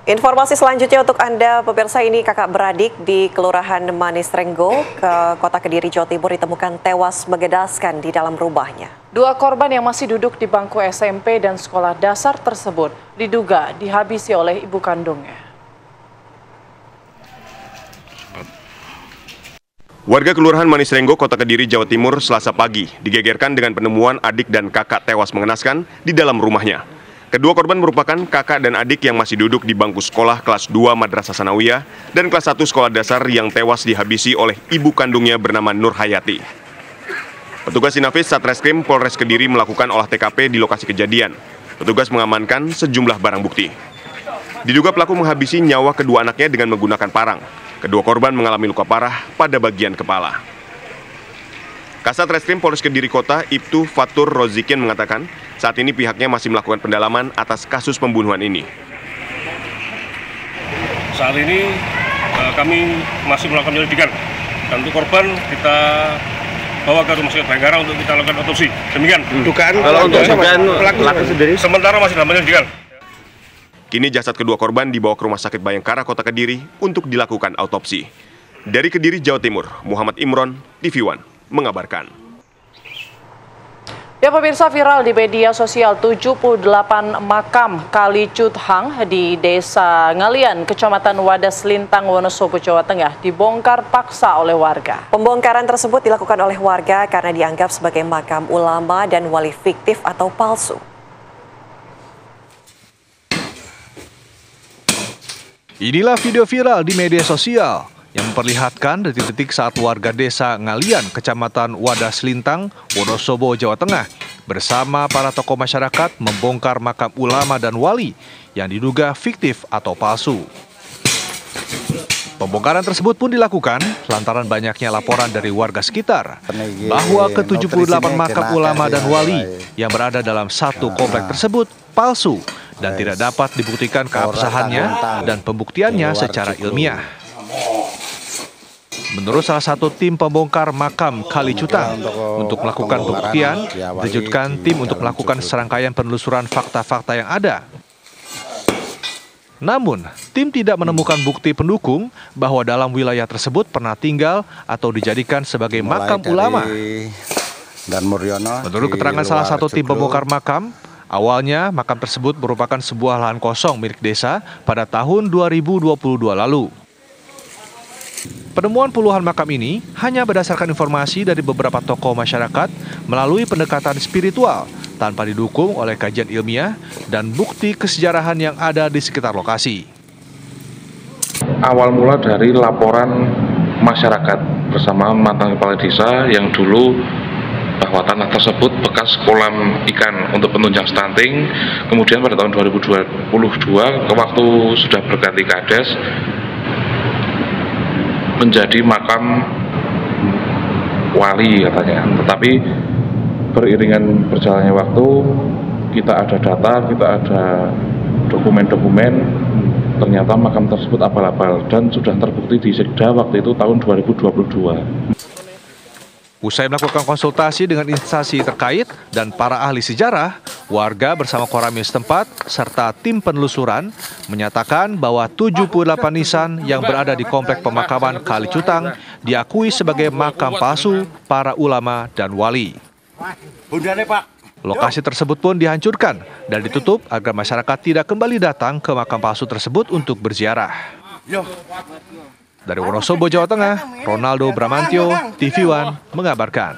Informasi selanjutnya untuk Anda, pemirsa, ini kakak beradik di Kelurahan Manis Renggo, Kota Kediri, Jawa Timur ditemukan tewas mengenaskan di dalam rumahnya. Dua korban yang masih duduk di bangku SMP dan sekolah dasar tersebut diduga dihabisi oleh ibu kandungnya. Warga Kelurahan Manis Renggo, Kota Kediri, Jawa Timur, Selasa pagi digegerkan dengan penemuan adik dan kakak tewas mengenaskan di dalam rumahnya. Kedua korban merupakan kakak dan adik yang masih duduk di bangku sekolah kelas 2 Madrasah Sanawiyah dan kelas 1 sekolah dasar yang tewas dihabisi oleh ibu kandungnya bernama Nur Hayati. Petugas Inafis Satreskrim Polres Kediri melakukan olah TKP di lokasi kejadian. Petugas mengamankan sejumlah barang bukti. Diduga pelaku menghabisi nyawa kedua anaknya dengan menggunakan parang. Kedua korban mengalami luka parah pada bagian kepala. Kasat Reskrim Polres Kediri Kota, Ibtu Fatur Rozikin mengatakan, saat ini pihaknya masih melakukan pendalaman atas kasus pembunuhan ini. Saat ini kami masih melakukan penyelidikan, dan untuk korban kita bawa ke Rumah Sakit Bayangkara untuk kita lakukan otopsi. Demikian. Dugaan kalau untuk pelaku sendiri sementara masih dalam penyelidikan. Kini jasad kedua korban dibawa ke Rumah Sakit Bayangkara Kota Kediri untuk dilakukan autopsi. Dari Kediri, Jawa Timur, Muhammad Imron, TV One mengabarkan. Ya pemirsa, viral di media sosial 78 makam Kali Cuthang di Desa Ngalian, Kecamatan Wadas Lintang, Wonosobo, Jawa Tengah dibongkar paksa oleh warga. Pembongkaran tersebut dilakukan oleh warga karena dianggap sebagai makam ulama dan wali fiktif atau palsu. Inilah video viral di media sosial yang memperlihatkan detik-detik saat warga desa Ngalian, Kecamatan Wadas Lintang, Wonosobo, Jawa Tengah, bersama para tokoh masyarakat membongkar makam ulama dan wali yang diduga fiktif atau palsu. Pembongkaran tersebut pun dilakukan lantaran banyaknya laporan dari warga sekitar bahwa ke-78 makam ulama dan wali yang berada dalam satu komplek tersebut palsu dan tidak dapat dibuktikan keabsahannya dan pembuktiannya secara ilmiah. Menurut salah satu tim pembongkar makam Kali Cuthang, untuk melakukan pembuktian, diterjunkan tim untuk melakukan serangkaian penelusuran fakta-fakta yang ada. Namun, tim tidak menemukan bukti pendukung bahwa dalam wilayah tersebut pernah tinggal atau dijadikan sebagai makam ulama. Menurut keterangan salah satu tim pembongkar makam, awalnya makam tersebut merupakan sebuah lahan kosong milik desa pada tahun 2022 lalu. Penemuan puluhan makam ini hanya berdasarkan informasi dari beberapa tokoh masyarakat melalui pendekatan spiritual tanpa didukung oleh kajian ilmiah dan bukti kesejarahan yang ada di sekitar lokasi. Awal mula dari laporan masyarakat bersama mantan kepala desa yang dulu bahwa tanah tersebut bekas kolam ikan untuk penunjang stunting. Kemudian pada tahun 2022 waktu sudah berganti kades menjadi makam wali katanya, tetapi beriringan berjalannya waktu kita ada data, kita ada dokumen-dokumen, ternyata makam tersebut abal-abal dan sudah terbukti di Sekda waktu itu tahun 2022. Usai melakukan konsultasi dengan instansi terkait dan para ahli sejarah, warga bersama Koramil setempat serta tim penelusuran menyatakan bahwa 78 nisan yang berada di komplek pemakaman Kali Cuthang diakui sebagai makam palsu para ulama dan wali. Lokasi tersebut pun dihancurkan dan ditutup agar masyarakat tidak kembali datang ke makam palsu tersebut untuk berziarah. Dari Wonosobo, Jawa Tengah, Ronaldo Bramantio, TV One mengabarkan.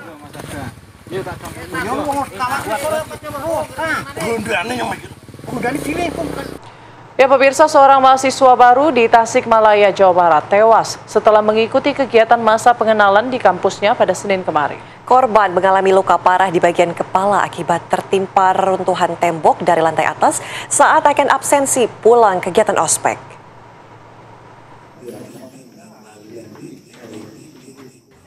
Ya pemirsa, seorang mahasiswa baru di Tasikmalaya, Jawa Barat tewas setelah mengikuti kegiatan masa pengenalan di kampusnya pada Senin kemarin. Korban mengalami luka parah di bagian kepala akibat tertimpa reruntuhan tembok dari lantai atas saat akan absensi pulang kegiatan ospek.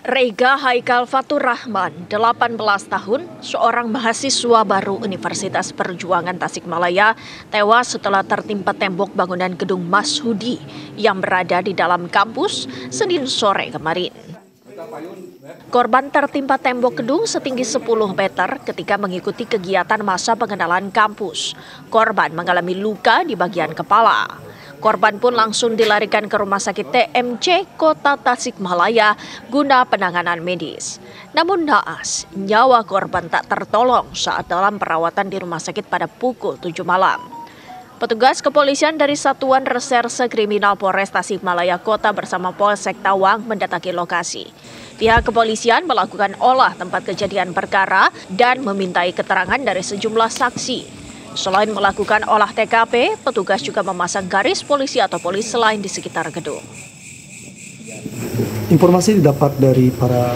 Rega Haikal Fatur Rahman, 18 tahun, seorang mahasiswa baru Universitas Perjuangan Tasikmalaya, tewas setelah tertimpa tembok bangunan gedung Mashudi yang berada di dalam kampus Senin sore kemarin. Korban tertimpa tembok gedung setinggi 10 meter ketika mengikuti kegiatan masa pengenalan kampus. Korban mengalami luka di bagian kepala. Korban pun langsung dilarikan ke Rumah Sakit TMC Kota Tasikmalaya guna penanganan medis. Namun naas, nyawa korban tak tertolong saat dalam perawatan di rumah sakit pada pukul 7 malam. Petugas kepolisian dari Satuan Reserse Kriminal Polres Tasikmalaya Kota bersama Polsek Tawang mendatangi lokasi. Pihak kepolisian melakukan olah tempat kejadian perkara dan memintai keterangan dari sejumlah saksi. Selain melakukan olah TKP, petugas juga memasang garis polisi atau polis lain di sekitar gedung. Informasi didapat dari para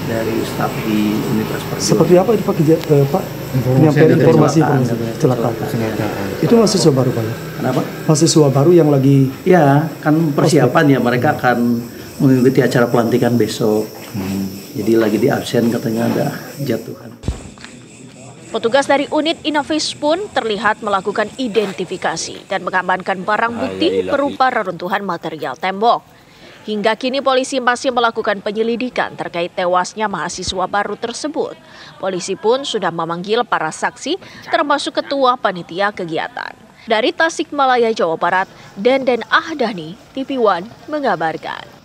dari staf di Universitas Perjuangan. seperti apa itu Pak? Informasi kecelakaan. Itu mahasiswa baru Pak? Kenapa? Mahasiswa baru yang lagi. Ya, kan persiapan ya, mereka akan mengikuti acara pelantikan besok. Jadi lagi di absen katanya ada jatuhan. Petugas dari unit Inavis pun terlihat melakukan identifikasi dan mengamankan barang bukti berupa reruntuhan material tembok. Hingga kini polisi masih melakukan penyelidikan terkait tewasnya mahasiswa baru tersebut. Polisi pun sudah memanggil para saksi termasuk ketua panitia kegiatan. Dari Tasikmalaya, Jawa Barat, Denden Ahdani, TV One mengabarkan.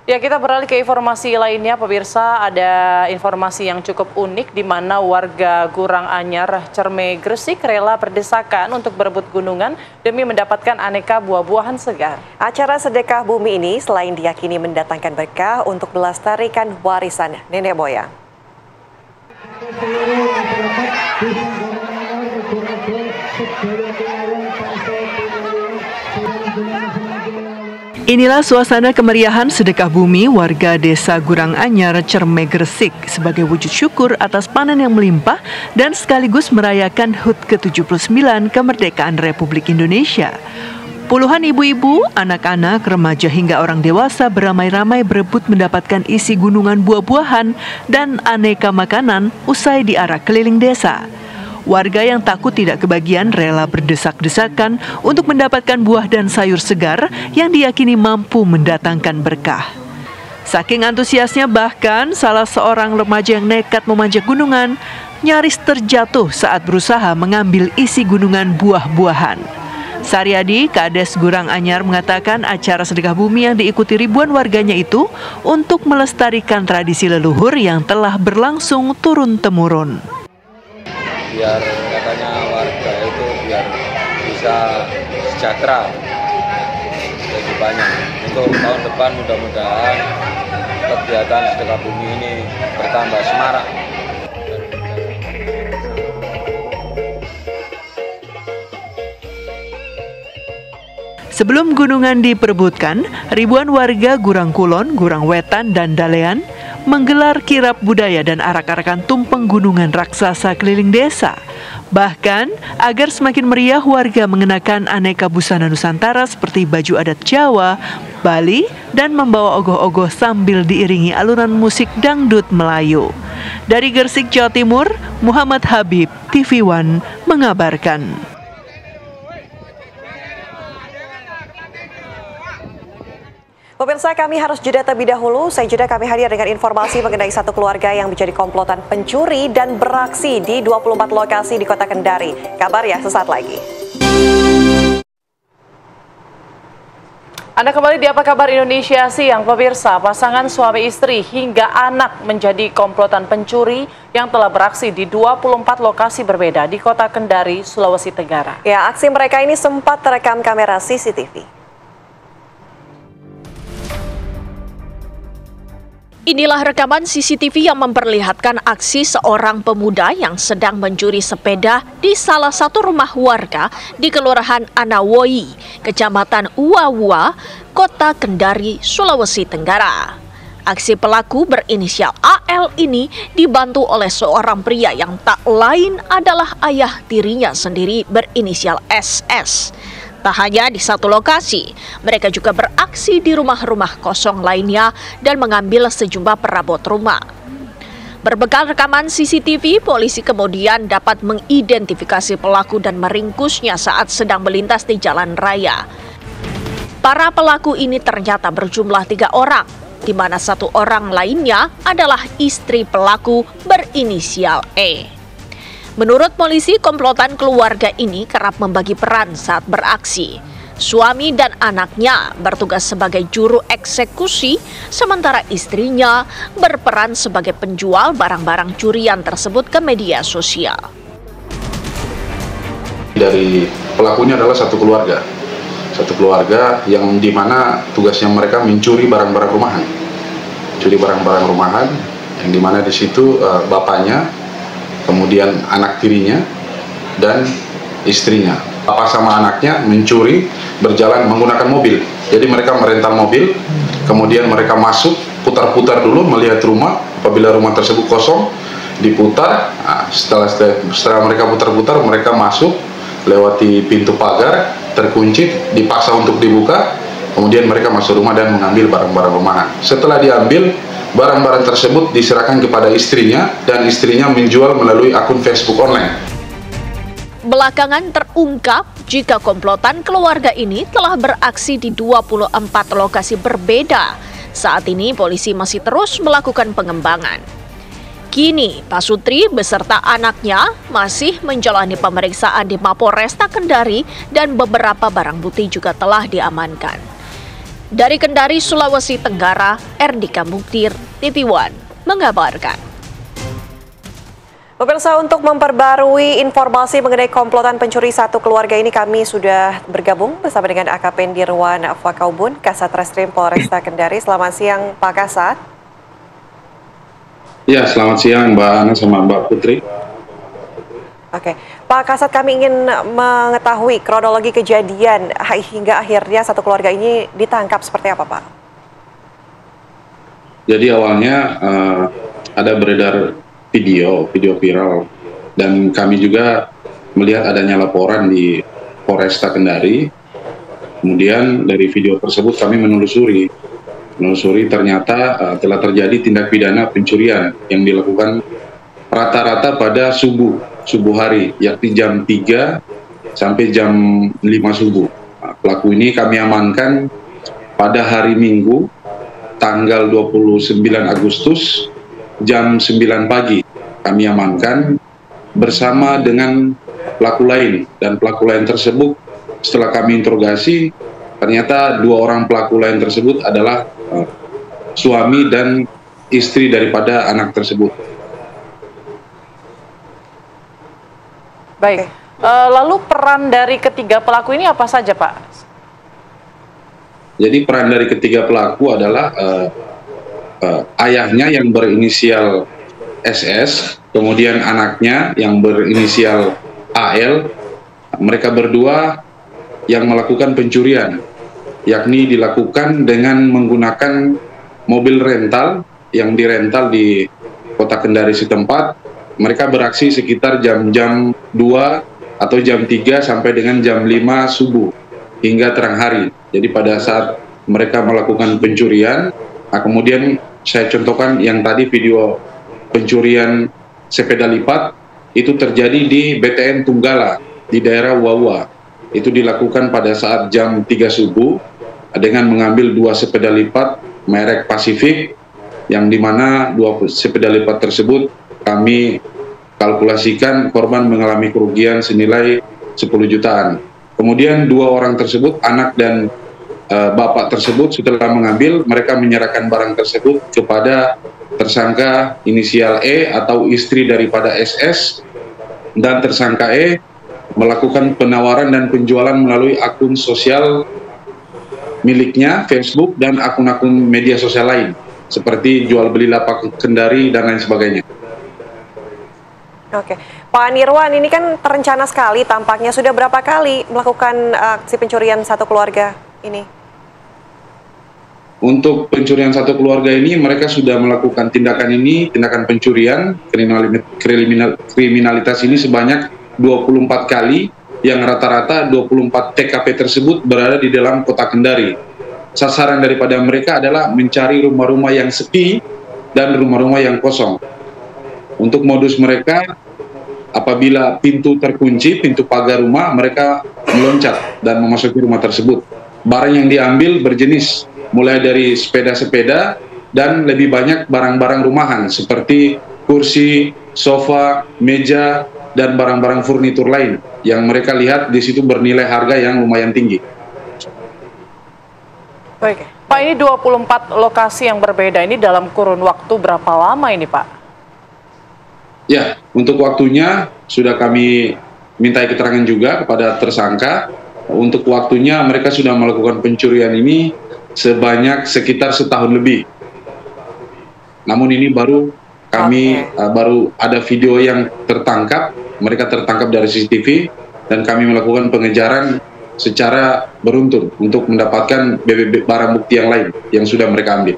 Ya, kita beralih ke informasi lainnya, pemirsa. Ada informasi yang cukup unik di mana warga Gurang Anyar, Cerme, Gresik rela berdesakan untuk berebut gunungan demi mendapatkan aneka buah-buahan segar. Acara sedekah bumi ini selain diyakini mendatangkan berkah untuk melestarikan warisan nenek moyang. Inilah suasana kemeriahan sedekah bumi warga desa Gurang Anyar, Cerme, Gresik sebagai wujud syukur atas panen yang melimpah dan sekaligus merayakan HUT ke-79 kemerdekaan Republik Indonesia. Puluhan ibu-ibu, anak-anak, remaja hingga orang dewasa beramai-ramai berebut mendapatkan isi gunungan buah-buahan dan aneka makanan usai diarak keliling desa. Warga yang takut tidak kebagian rela berdesak-desakan untuk mendapatkan buah dan sayur segar yang diyakini mampu mendatangkan berkah. Saking antusiasnya bahkan salah seorang remaja yang nekat memanjat gunungan nyaris terjatuh saat berusaha mengambil isi gunungan buah-buahan. Saryadi, Kades Gurang Anyar mengatakan acara sedekah bumi yang diikuti ribuan warganya itu untuk melestarikan tradisi leluhur yang telah berlangsung turun-temurun. Biar katanya warga itu biar bisa sejahtera lebih banyak. Untuk tahun depan mudah-mudahan kegiatan sedekah bumi ini bertambah semarak. Sebelum gunungan diperebutkan, ribuan warga Gurang Kulon, Gurang Wetan, dan Dalean menggelar kirap budaya dan arak-arakan tumpeng gunungan raksasa keliling desa. Bahkan, agar semakin meriah, warga mengenakan aneka busana Nusantara seperti baju adat Jawa, Bali, dan membawa ogoh-ogoh sambil diiringi alunan musik dangdut Melayu. Dari Gresik, Jawa Timur, Muhammad Habib, TV One mengabarkan. Pemirsa, kami harus jeda terlebih dahulu. Saya jeda, kami hadir dengan informasi mengenai satu keluarga yang menjadi komplotan pencuri dan beraksi di 24 lokasi di Kota Kendari. Kabar ya sesaat lagi. Anda kembali di Apa Kabar Indonesia Siang, pemirsa. Pasangan suami istri hingga anak menjadi komplotan pencuri yang telah beraksi di 24 lokasi berbeda di Kota Kendari, Sulawesi Tenggara. Ya, aksi mereka ini sempat terekam kamera CCTV. Inilah rekaman CCTV yang memperlihatkan aksi seorang pemuda yang sedang mencuri sepeda di salah satu rumah warga di Kelurahan Anawoi, Kecamatan Uwa-Uwa, Kota Kendari, Sulawesi Tenggara. Aksi pelaku berinisial AL ini dibantu oleh seorang pria yang tak lain adalah ayah tirinya sendiri berinisial SS. Tak hanya di satu lokasi, mereka juga beraksi di rumah-rumah kosong lainnya dan mengambil sejumlah perabot rumah. Berbekal rekaman CCTV, polisi kemudian dapat mengidentifikasi pelaku dan meringkusnya saat sedang melintas di jalan raya. Para pelaku ini ternyata berjumlah 3 orang, di mana satu orang lainnya adalah istri pelaku berinisial E. Menurut polisi, komplotan keluarga ini kerap membagi peran saat beraksi. Suami dan anaknya bertugas sebagai juru eksekusi, sementara istrinya berperan sebagai penjual barang-barang curian tersebut ke media sosial. Dari pelakunya adalah satu keluarga yang dimana tugasnya mereka mencuri barang-barang rumahan, yang dimana di situ bapaknya, kemudian anak tirinya dan istrinya. Bapak sama anaknya mencuri berjalan menggunakan mobil. Jadi mereka merental mobil, kemudian mereka masuk, putar-putar dulu melihat rumah. Apabila rumah tersebut kosong, diputar. Nah, setelah mereka putar-putar, mereka masuk lewati pintu pagar, terkunci, dipaksa untuk dibuka. Kemudian mereka masuk rumah dan mengambil barang-barang rumahan. Setelah diambil, barang-barang tersebut diserahkan kepada istrinya dan istrinya menjual melalui akun Facebook online. Belakangan terungkap jika komplotan keluarga ini telah beraksi di 24 lokasi berbeda. Saat ini polisi masih terus melakukan pengembangan. Kini Pak Sutri beserta anaknya masih menjalani pemeriksaan di Mapolresta Kendari dan beberapa barang bukti juga telah diamankan. Dari Kendari, Sulawesi Tenggara, Erdika Muktir, TV One mengabarkan. Pemirsa, untuk memperbarui informasi mengenai komplotan pencuri satu keluarga ini, kami sudah bergabung bersama dengan AKP Dirwan Fakaubun, Kasat Reskrim Polresta Kendari. Selamat siang, Pak Kasat. Ya, selamat siang Mbak Ana sama Mbak Putri. Oke, Pak Kasat, kami ingin mengetahui kronologi kejadian hingga akhirnya satu keluarga ini ditangkap seperti apa, Pak? Jadi awalnya ada beredar video viral, dan kami juga melihat adanya laporan di Polresta Kendari. Kemudian dari video tersebut kami menelusuri ternyata telah terjadi tindak pidana pencurian yang dilakukan rata-rata pada subuh hari, yakni jam 3 sampai jam 5 subuh. Pelaku ini kami amankan pada hari Minggu tanggal 29 Agustus jam 9 pagi. Kami amankan bersama dengan pelaku lain, dan pelaku lain tersebut setelah kami interogasi ternyata dua orang pelaku lain tersebut adalah suami dan istri daripada anak tersebut. Baik, lalu peran dari ketiga pelaku ini apa saja, Pak? Jadi peran dari ketiga pelaku adalah ayahnya yang berinisial SS, kemudian anaknya yang berinisial AL. Mereka berdua yang melakukan pencurian, yakni dilakukan dengan menggunakan mobil rental yang dirental di Kota Kendari setempat. Mereka beraksi sekitar jam-jam 2 atau jam 3 sampai dengan jam 5 subuh hingga terang hari. Jadi pada saat mereka melakukan pencurian, kemudian saya contohkan yang tadi video pencurian sepeda lipat itu terjadi di BTN Tunggala di daerah Wawa. Itu dilakukan pada saat jam 3 subuh dengan mengambil 2 sepeda lipat merek Pacific, yang dimana 2 sepeda lipat tersebut kami kalkulasikan korban mengalami kerugian senilai 10 jutaan. Kemudian 2 orang tersebut, anak dan bapak tersebut, setelah mengambil, mereka menyerahkan barang tersebut kepada tersangka inisial E atau istri daripada SS, dan tersangka E melakukan penawaran dan penjualan melalui akun sosial miliknya, Facebook, dan akun-akun media sosial lain seperti jual beli lapak Kendari dan lain sebagainya. Oke, Pak Nirwan, ini kan terencana sekali tampaknya. Sudah berapa kali melakukan aksi pencurian satu keluarga ini? Untuk pencurian satu keluarga ini, mereka sudah melakukan tindakan pencurian, kriminalitas ini sebanyak 24 kali, yang rata-rata 24 TKP tersebut berada di dalam Kota Kendari. Sasaran daripada mereka adalah mencari rumah-rumah yang sepi dan rumah-rumah yang kosong. Untuk modus mereka, apabila pintu terkunci, pintu pagar rumah, mereka meloncat dan memasuki rumah tersebut. Barang yang diambil berjenis mulai dari sepeda-sepeda dan lebih banyak barang-barang rumahan seperti kursi, sofa, meja, dan barang-barang furnitur lain yang mereka lihat di situ bernilai harga yang lumayan tinggi. Baik, Pak, ini 24 lokasi yang berbeda, ini dalam kurun waktu berapa lama ini, Pak? Ya, untuk waktunya sudah kami minta keterangan juga kepada tersangka. Untuk waktunya mereka sudah melakukan pencurian ini sebanyak sekitar setahun lebih. Namun ini baru kami baru ada video yang tertangkap, mereka tertangkap dari CCTV, dan kami melakukan pengejaran secara beruntun untuk mendapatkan barang bukti yang lain yang sudah mereka ambil.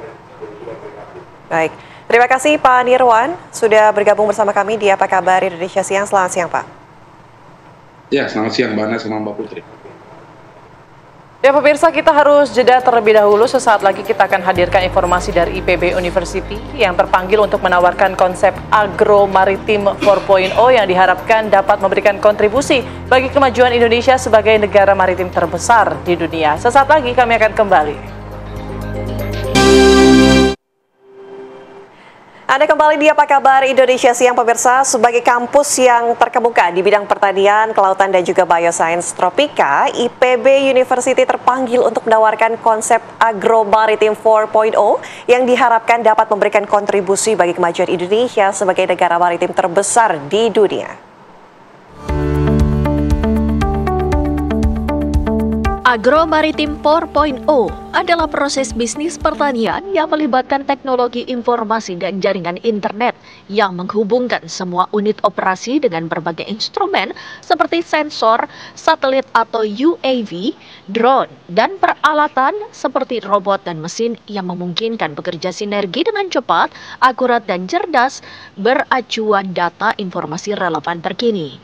Baik, terima kasih Pak Nirwan sudah bergabung bersama kami di Apa Kabar Indonesia Siang. Selamat siang, Pak. Ya, selamat siang Mbak Ana sama Mbak Putri. Ya pemirsa, kita harus jeda terlebih dahulu. Sesaat lagi kita akan hadirkan informasi dari IPB University yang terpanggil untuk menawarkan konsep Agro Maritim 4.0 yang diharapkan dapat memberikan kontribusi bagi kemajuan Indonesia sebagai negara maritim terbesar di dunia. Sesaat lagi kami akan kembali. Anda kembali di Apa Kabar Indonesia Siang, pemirsa. Sebagai kampus yang terkemuka di bidang pertanian, kelautan, dan juga biosains tropika, IPB University terpanggil untuk menawarkan konsep Agro Maritim 4.0 yang diharapkan dapat memberikan kontribusi bagi kemajuan Indonesia sebagai negara maritim terbesar di dunia. Agro Maritim 4.0 adalah proses bisnis pertanian yang melibatkan teknologi informasi dan jaringan internet yang menghubungkan semua unit operasi dengan berbagai instrumen seperti sensor, satelit atau UAV, drone, dan peralatan seperti robot dan mesin yang memungkinkan bekerja sinergi dengan cepat, akurat, dan cerdas beracuan data informasi relevan terkini.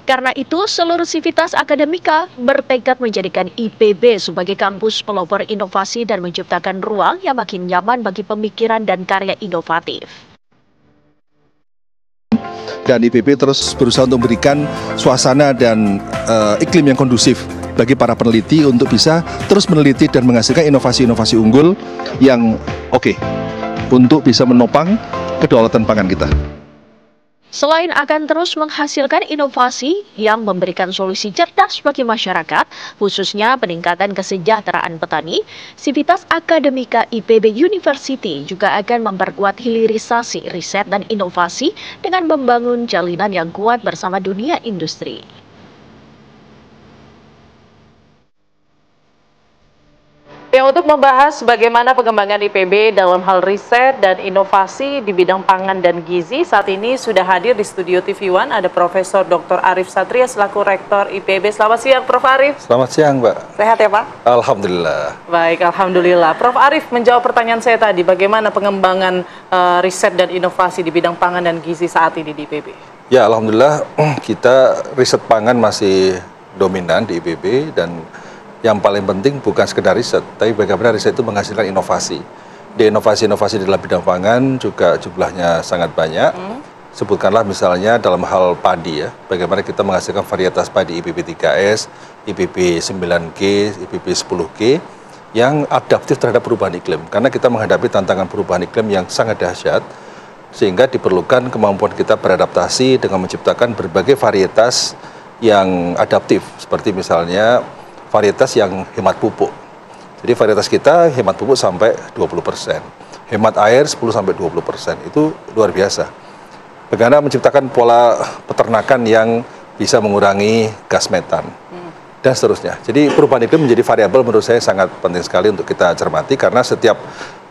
Karena itu, seluruh sivitas akademika bertekad menjadikan IPB sebagai kampus pelopor inovasi dan menciptakan ruang yang makin nyaman bagi pemikiran dan karya inovatif. Dan IPB terus berusaha untuk memberikan suasana dan iklim yang kondusif bagi para peneliti untuk bisa terus meneliti dan menghasilkan inovasi-inovasi unggul yang oke untuk bisa menopang kedaulatan pangan kita. Selain akan terus menghasilkan inovasi yang memberikan solusi cerdas bagi masyarakat, khususnya peningkatan kesejahteraan petani, sivitas akademika IPB University juga akan memperkuat hilirisasi riset dan inovasi dengan membangun jalinan yang kuat bersama dunia industri. Ya, untuk membahas bagaimana pengembangan IPB dalam hal riset dan inovasi di bidang pangan dan gizi, saat ini sudah hadir di studio TV One ada Profesor Dr. Arief Satria selaku Rektor IPB. Selamat siang, Prof. Arief. Selamat siang, Mbak. Sehat ya, Pak? Alhamdulillah. Baik, Alhamdulillah. Prof. Arief menjawab pertanyaan saya tadi, bagaimana pengembangan riset dan inovasi di bidang pangan dan gizi saat ini di IPB? Ya, Alhamdulillah kita riset pangan masih dominan di IPB, dan yang paling penting bukan sekedar riset, tapi bagaimana riset itu menghasilkan inovasi. Di inovasi-inovasi dalam bidang pangan juga jumlahnya sangat banyak. Sebutkanlah misalnya dalam hal padi ya, bagaimana kita menghasilkan varietas padi IPB 3S, IPB 9G, IPB 10G yang adaptif terhadap perubahan iklim. Karena kita menghadapi tantangan perubahan iklim yang sangat dahsyat, sehingga diperlukan kemampuan kita beradaptasi dengan menciptakan berbagai varietas yang adaptif, seperti misalnya varietas yang hemat pupuk. Jadi varietas kita hemat pupuk sampai 20%, hemat air 10-20%, itu luar biasa. Bagaimana menciptakan pola peternakan yang bisa mengurangi gas metan, dan seterusnya. Jadi perubahan iklim menjadi variabel menurut saya sangat penting sekali untuk kita cermati, karena setiap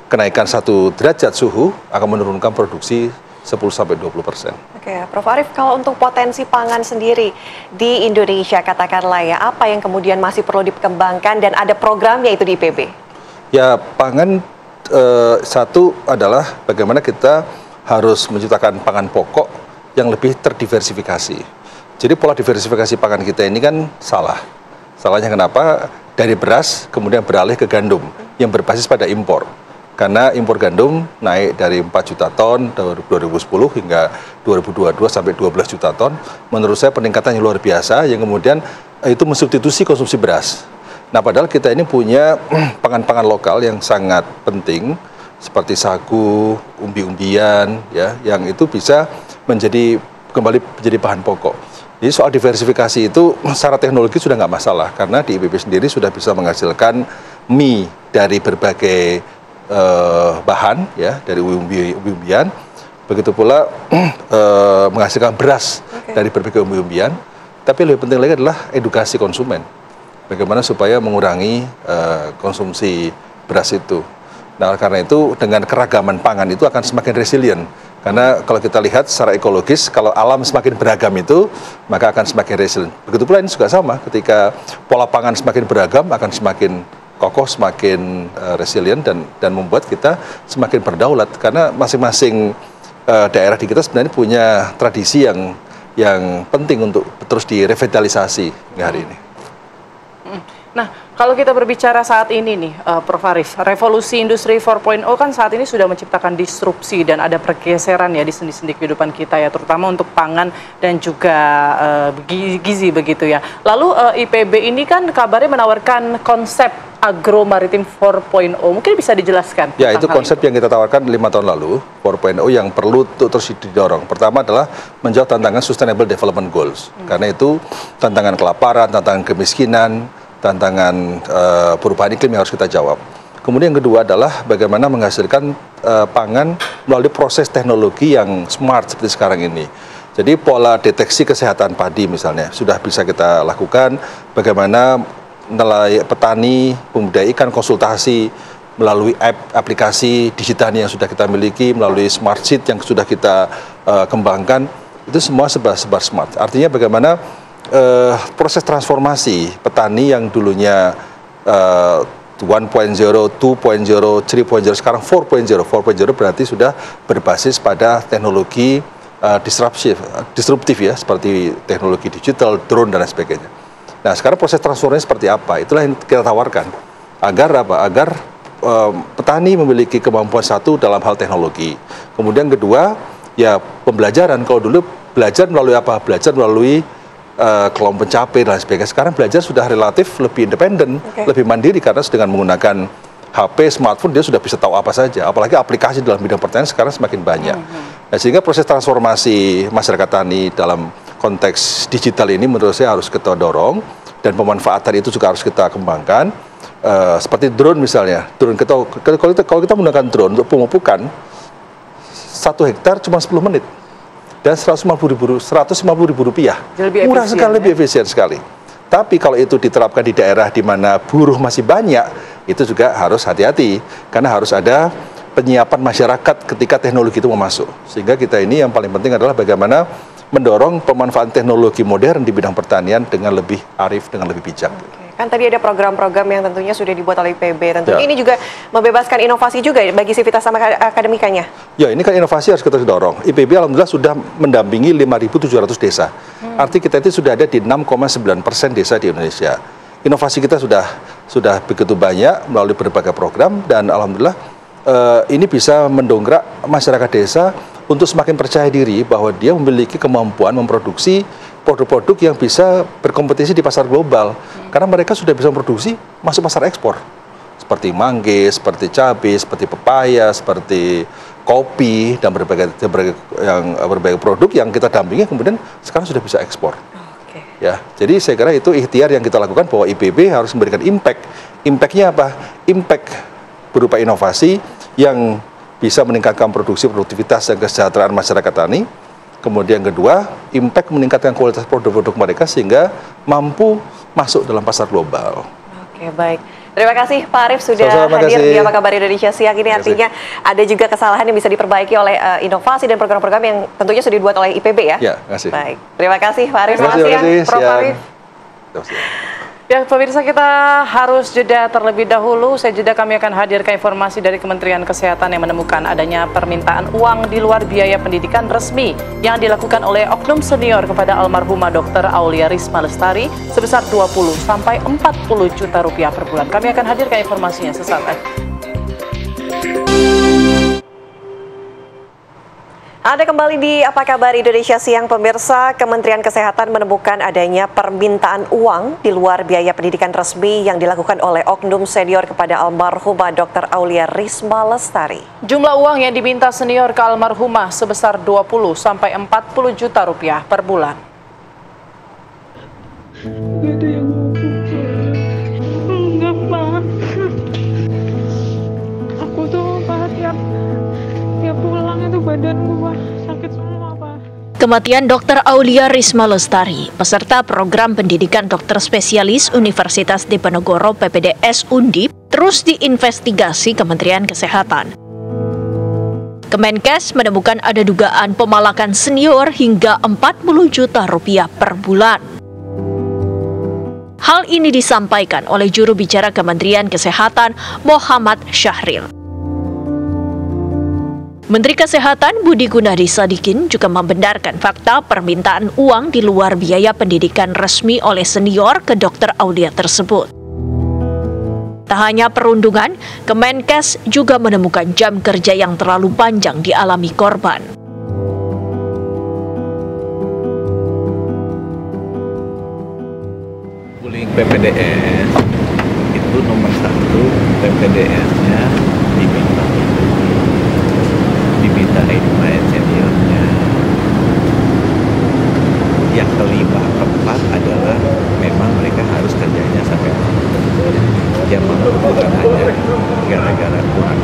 kenaikan 1 derajat suhu akan menurunkan produksi 10-20%. Oke, Prof. Arief, kalau untuk potensi pangan sendiri di Indonesia, katakanlah ya, apa yang kemudian masih perlu dikembangkan dan ada programnya itu di IPB? Ya, pangan satu adalah bagaimana kita harus menciptakan pangan pokok yang lebih terdiversifikasi. Jadi pola diversifikasi pangan kita ini kan salah. Salahnya kenapa? Dari beras kemudian beralih ke gandum yang berbasis pada impor. Karena impor gandum naik dari 4 juta ton 2010 hingga 2022 sampai 12 juta ton. Menurut saya peningkatan yang luar biasa yang kemudian itu mensubstitusi konsumsi beras. Nah, padahal kita ini punya pangan-pangan lokal yang sangat penting seperti sagu, umbi-umbian ya, yang itu bisa menjadi kembali menjadi bahan pokok. Jadi soal diversifikasi itu secara teknologi sudah nggak masalah, karena di IPB sendiri sudah bisa menghasilkan mie dari berbagai bahan, ya, dari umbi-umbian. Begitu pula menghasilkan beras dari berbagai umbi-umbian. Tapi lebih penting lagi adalah edukasi konsumen. Bagaimana supaya mengurangi konsumsi beras itu. Nah, karena itu dengan keragaman pangan itu akan semakin resilient. Karena kalau kita lihat secara ekologis, kalau alam semakin beragam itu, maka akan semakin resilient. Begitu pula ini juga sama, ketika pola pangan semakin beragam, akan semakin kokoh, semakin resilient, dan membuat kita semakin berdaulat. Karena masing-masing daerah di kita sebenarnya punya tradisi yang penting untuk terus direvitalisasi hari ini. Nah, kalau kita berbicara saat ini nih, Prof. Arief, revolusi industri 4.0 kan saat ini sudah menciptakan disrupsi dan ada pergeseran ya di sendi-sendi kehidupan kita ya, terutama untuk pangan dan juga gizi begitu ya. Lalu IPB ini kan kabarnya menawarkan konsep agro-maritim 4.0, mungkin bisa dijelaskan? Ya, itu konsep yang kita tawarkan 5 tahun lalu, 4.0 yang perlu terus didorong. Pertama adalah menjawab tantangan Sustainable Development Goals, karena itu tantangan kelaparan, tantangan kemiskinan, tantangan perubahan iklim yang harus kita jawab. Kemudian yang kedua adalah bagaimana menghasilkan pangan melalui proses teknologi yang smart seperti sekarang ini. Jadi pola deteksi kesehatan padi misalnya sudah bisa kita lakukan, bagaimana nelayan petani, pembudidaya ikan konsultasi melalui aplikasi digital yang sudah kita miliki, melalui smart seed yang sudah kita kembangkan, itu semua sebar smart. Artinya bagaimana proses transformasi petani yang dulunya 1.0, 2.0, 3.0, sekarang 4.0. 4.0 berarti sudah berbasis pada teknologi disruptif ya, seperti teknologi digital, drone dan lain sebagainya. Nah, sekarang proses transformasi seperti apa? Itulah yang kita tawarkan. Agar apa? Agar petani memiliki kemampuan satu dalam hal teknologi. Kemudian kedua, ya pembelajaran. Kalau dulu belajar melalui apa? Belajar melalui kelompok pencapaian dan sebagainya. Sekarang belajar sudah relatif lebih independen, lebih mandiri, karena dengan menggunakan HP, smartphone, dia sudah bisa tahu apa saja. Apalagi aplikasi dalam bidang pertanian sekarang semakin banyak. Nah, sehingga proses transformasi masyarakat tani dalam konteks digital ini menurut saya harus kita dorong, dan pemanfaatan itu juga harus kita kembangkan. Seperti drone misalnya. Drone kalau kita menggunakan drone untuk pemupukan 1 hektar cuma 10 menit. Dan Rp150.000 murah sekali, lebih efisien sekali. Tapi kalau itu diterapkan di daerah di mana buruh masih banyak, itu juga harus hati-hati, karena harus ada penyiapan masyarakat ketika teknologi itu mau masuk. Sehingga kita ini yang paling penting adalah bagaimana mendorong pemanfaatan teknologi modern di bidang pertanian dengan lebih arif, dengan lebih bijak. Kan tadi ada program-program yang tentunya sudah dibuat oleh IPB. Tentunya ini juga membebaskan inovasi juga bagi Sivitas sama akademikanya. Ya, ini kan inovasi harus kita dorong. IPB alhamdulillah sudah mendampingi 5.700 desa. Arti kita itu sudah ada di 6,9% desa di Indonesia. Inovasi kita sudah begitu banyak melalui berbagai program, dan alhamdulillah ini bisa mendongkrak masyarakat desa untuk semakin percaya diri bahwa dia memiliki kemampuan memproduksi produk-produk yang bisa berkompetisi di pasar global. Karena mereka sudah bisa memproduksi masuk pasar ekspor. Seperti mangga, seperti cabai, seperti pepaya, seperti kopi, dan berbagai produk yang kita dampingi kemudian sekarang sudah bisa ekspor. Ya, jadi saya kira itu ikhtiar yang kita lakukan, bahwa IPB harus memberikan impact. Impact-nya apa? Impact berupa inovasi yang bisa meningkatkan produksi, produktivitas, dan kesejahteraan masyarakat tani. Kemudian kedua, impact meningkatkan kualitas produk-produk mereka sehingga mampu masuk dalam pasar global. Oke, baik. Terima kasih Pak Arief sudah hadir di Apa Kabar Indonesia siang ini. Artinya ada juga kesalahan yang bisa diperbaiki oleh inovasi dan program-program yang tentunya sudah dibuat oleh IPB ya. Ya, terima kasih. Baik. Terima kasih Pak Arief. Terima kasih Prof. Arief. Ya, pemirsa, kita harus jeda terlebih dahulu. Usai jeda kami akan hadirkan informasi dari Kementerian Kesehatan yang menemukan adanya permintaan uang di luar biaya pendidikan resmi yang dilakukan oleh oknum senior kepada almarhumah Dr. Aulia Risma Lestari sebesar 20 sampai 40 juta rupiah per bulan. Kami akan hadirkan informasinya sesaat lagi. Ada kembali di Apa Kabar Indonesia Siang, pemirsa. Kementerian Kesehatan menemukan adanya permintaan uang di luar biaya pendidikan resmi yang dilakukan oleh oknum senior kepada almarhumah Dr. Aulia Risma Lestari. Jumlah uang yang diminta senior ke almarhumah sebesar 20 sampai 40 juta rupiah per bulan. Gak ada yang mau pulang. Enggak, Pak. Aku tuh Pak, tiap pulang itu badan gua sakit semua, Pak. Kematian Dr. Aulia Risma Lestari, peserta program pendidikan dokter spesialis Universitas Diponegoro PPDS Undip, terus diinvestigasi Kementerian Kesehatan. Kemenkes menemukan ada dugaan pemalakan senior hingga 40 juta rupiah per bulan. Hal ini disampaikan oleh juru bicara Kementerian Kesehatan Muhammad Syahril. Menteri Kesehatan Budi Gunadi Sadikin juga membenarkan fakta permintaan uang di luar biaya pendidikan resmi oleh senior ke Dr. Aulia tersebut. Tak hanya perundungan, Kemenkes juga menemukan jam kerja yang terlalu panjang dialami korban. Bullying PPDS itu nomor 1, PPDS-nya dimintain main seniornya. Yang kelima, keempat adalah memang mereka harus kerjanya sampai jam malam bukan hanya gara-gara kurang,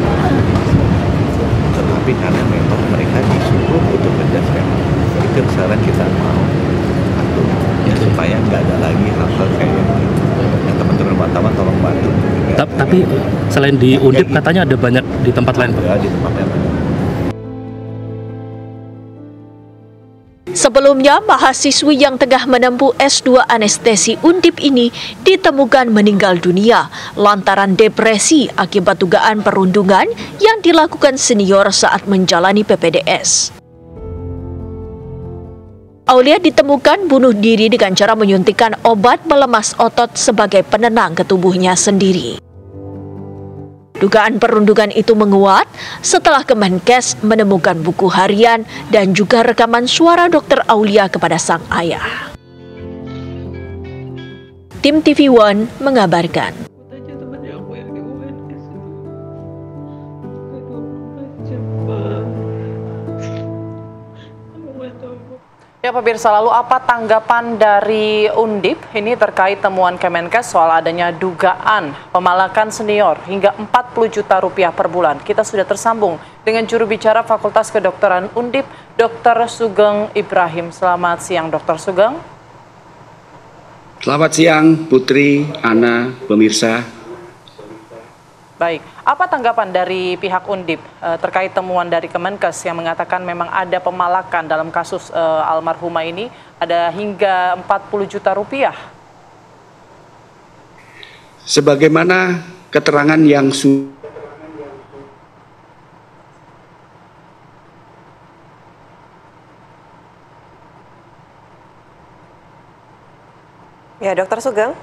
tetapi karena memang mereka disuruh untuk kerja sekarang. Itu saran kita mau atur ya, supaya nggak ada lagi hal-hal kayak gitu. Nah, teman-teman wartawan tolong bantu. Tapi selain di Undip katanya ada banyak di tempat lain, Pak? Ya, di tempat lain. Sebelumnya, mahasiswi yang tengah menempuh S2 anestesi Undip ini ditemukan meninggal dunia lantaran depresi akibat dugaan perundungan yang dilakukan senior saat menjalani PPDS. Aulia ditemukan bunuh diri dengan cara menyuntikkan obat melemas otot sebagai penenang ke tubuhnya sendiri. Dugaan perundungan itu menguat setelah Kemenkes menemukan buku harian dan juga rekaman suara Dr. Aulia kepada sang ayah. Tim TV One mengabarkan. Ya pemirsa, lalu apa tanggapan dari Undip ini terkait temuan Kemenkes soal adanya dugaan pemalakan senior hingga 40 juta rupiah per bulan? Kita sudah tersambung dengan juru bicara Fakultas Kedokteran Undip, Dr. Sugeng Ibrahim. Selamat siang, Dr. Sugeng. Selamat siang, Putri, Ana, pemirsa. Baik, apa tanggapan dari pihak Undip terkait temuan dari Kemenkes yang mengatakan memang ada pemalakan dalam kasus almarhumah ini, ada hingga 40 juta rupiah? Sebagaimana keterangan yang Ya, Dr. Sugeng.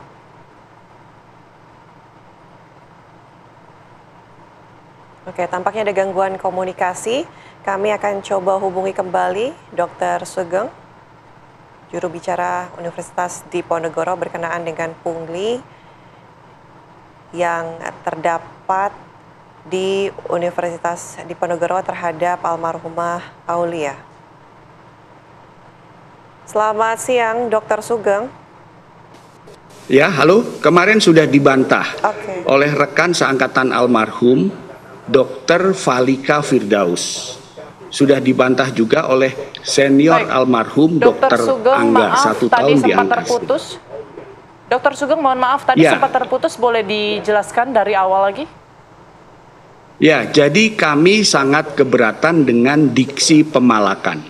Oke, tampaknya ada gangguan komunikasi. Kami akan coba hubungi kembali Dr. Sugeng, juru bicara Universitas Diponegoro berkenaan dengan pungli yang terdapat di Universitas Diponegoro terhadap almarhumah Aulia. Selamat siang, Dr. Sugeng. Ya, halo. Kemarin sudah dibantah oleh rekan seangkatan almarhum Dr. Falika Firdaus. Sudah dibantah juga oleh senior almarhum Dr. Angga, 1 tahun di atas. Dr. Sugeng, mohon maaf, tadi sempat terputus, boleh dijelaskan dari awal lagi? Ya, jadi kami sangat keberatan dengan diksi pemalakan.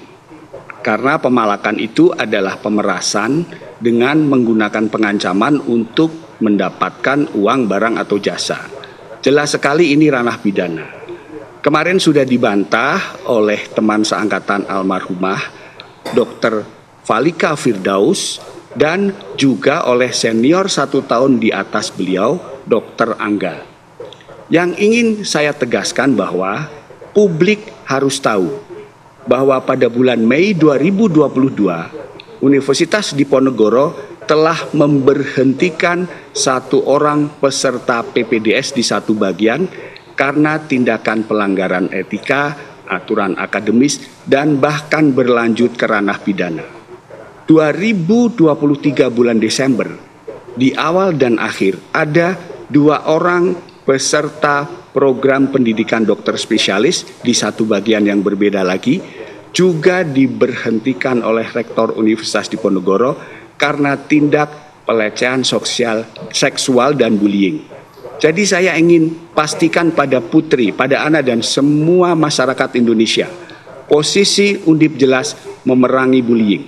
Karena pemalakan itu adalah pemerasan dengan menggunakan pengancaman untuk mendapatkan uang, barang, atau jasa. Jelas sekali ini ranah pidana. Kemarin sudah dibantah oleh teman seangkatan almarhumah Dr. Falika Firdaus dan juga oleh senior 1 tahun di atas beliau, Dr. Angga. Yang ingin saya tegaskan bahwa publik harus tahu bahwa pada bulan Mei 2022, Universitas Diponegoro telah memberhentikan 1 orang peserta PPDS di satu bagian karena tindakan pelanggaran etika, aturan akademis, dan bahkan berlanjut ke ranah pidana. 2023 bulan Desember, di awal dan akhir, ada 2 orang peserta program pendidikan dokter spesialis di satu bagian yang berbeda lagi, juga diberhentikan oleh Rektor Universitas Diponegoro karena tindak pelecehan seksual dan bullying. Jadi saya ingin pastikan pada Putri, pada Ana dan semua masyarakat Indonesia, posisi Undip jelas memerangi bullying.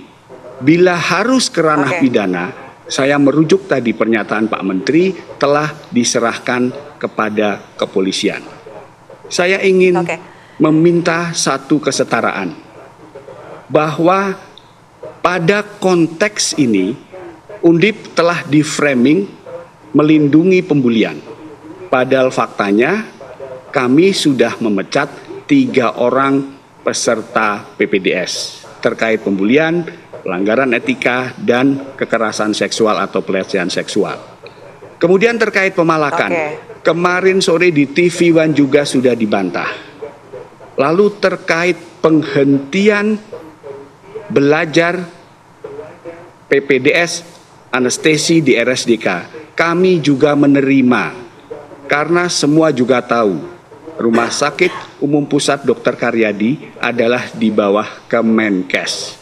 Bila harus ke ranah pidana, saya merujuk tadi pernyataan Pak Menteri telah diserahkan kepada kepolisian. Saya ingin meminta satu kesetaraan, bahwa pada konteks ini Undip telah di-framing melindungi pembulian. Padahal faktanya kami sudah memecat 3 orang peserta PPDS terkait pembulian, pelanggaran etika, dan kekerasan seksual atau pelecehan seksual. Kemudian terkait pemalakan, kemarin sore di TV One juga sudah dibantah. Lalu terkait penghentian belajar PPDS anestesi di RSDK, kami juga menerima. Karena semua juga tahu, Rumah Sakit Umum Pusat Dr. Karyadi adalah di bawah Kemenkes.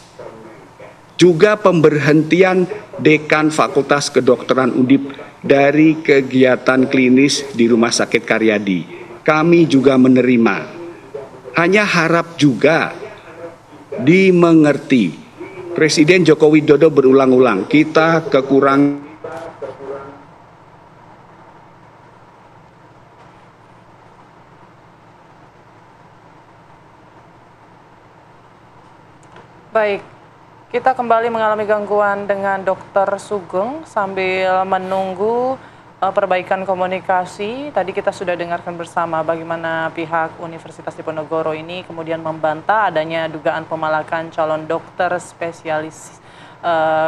Juga pemberhentian Dekan Fakultas Kedokteran Undip dari kegiatan klinis di Rumah Sakit Karyadi, kami juga menerima. Hanya harap juga dimengerti. Presiden Joko Widodo berulang-ulang, kita kekurangan. Baik, kita kembali mengalami gangguan dengan Dr. Sugeng sambil menunggu perbaikan komunikasi. Tadi kita sudah dengarkan bersama bagaimana pihak Universitas Diponegoro ini kemudian membantah adanya dugaan pemalakan calon dokter spesialis.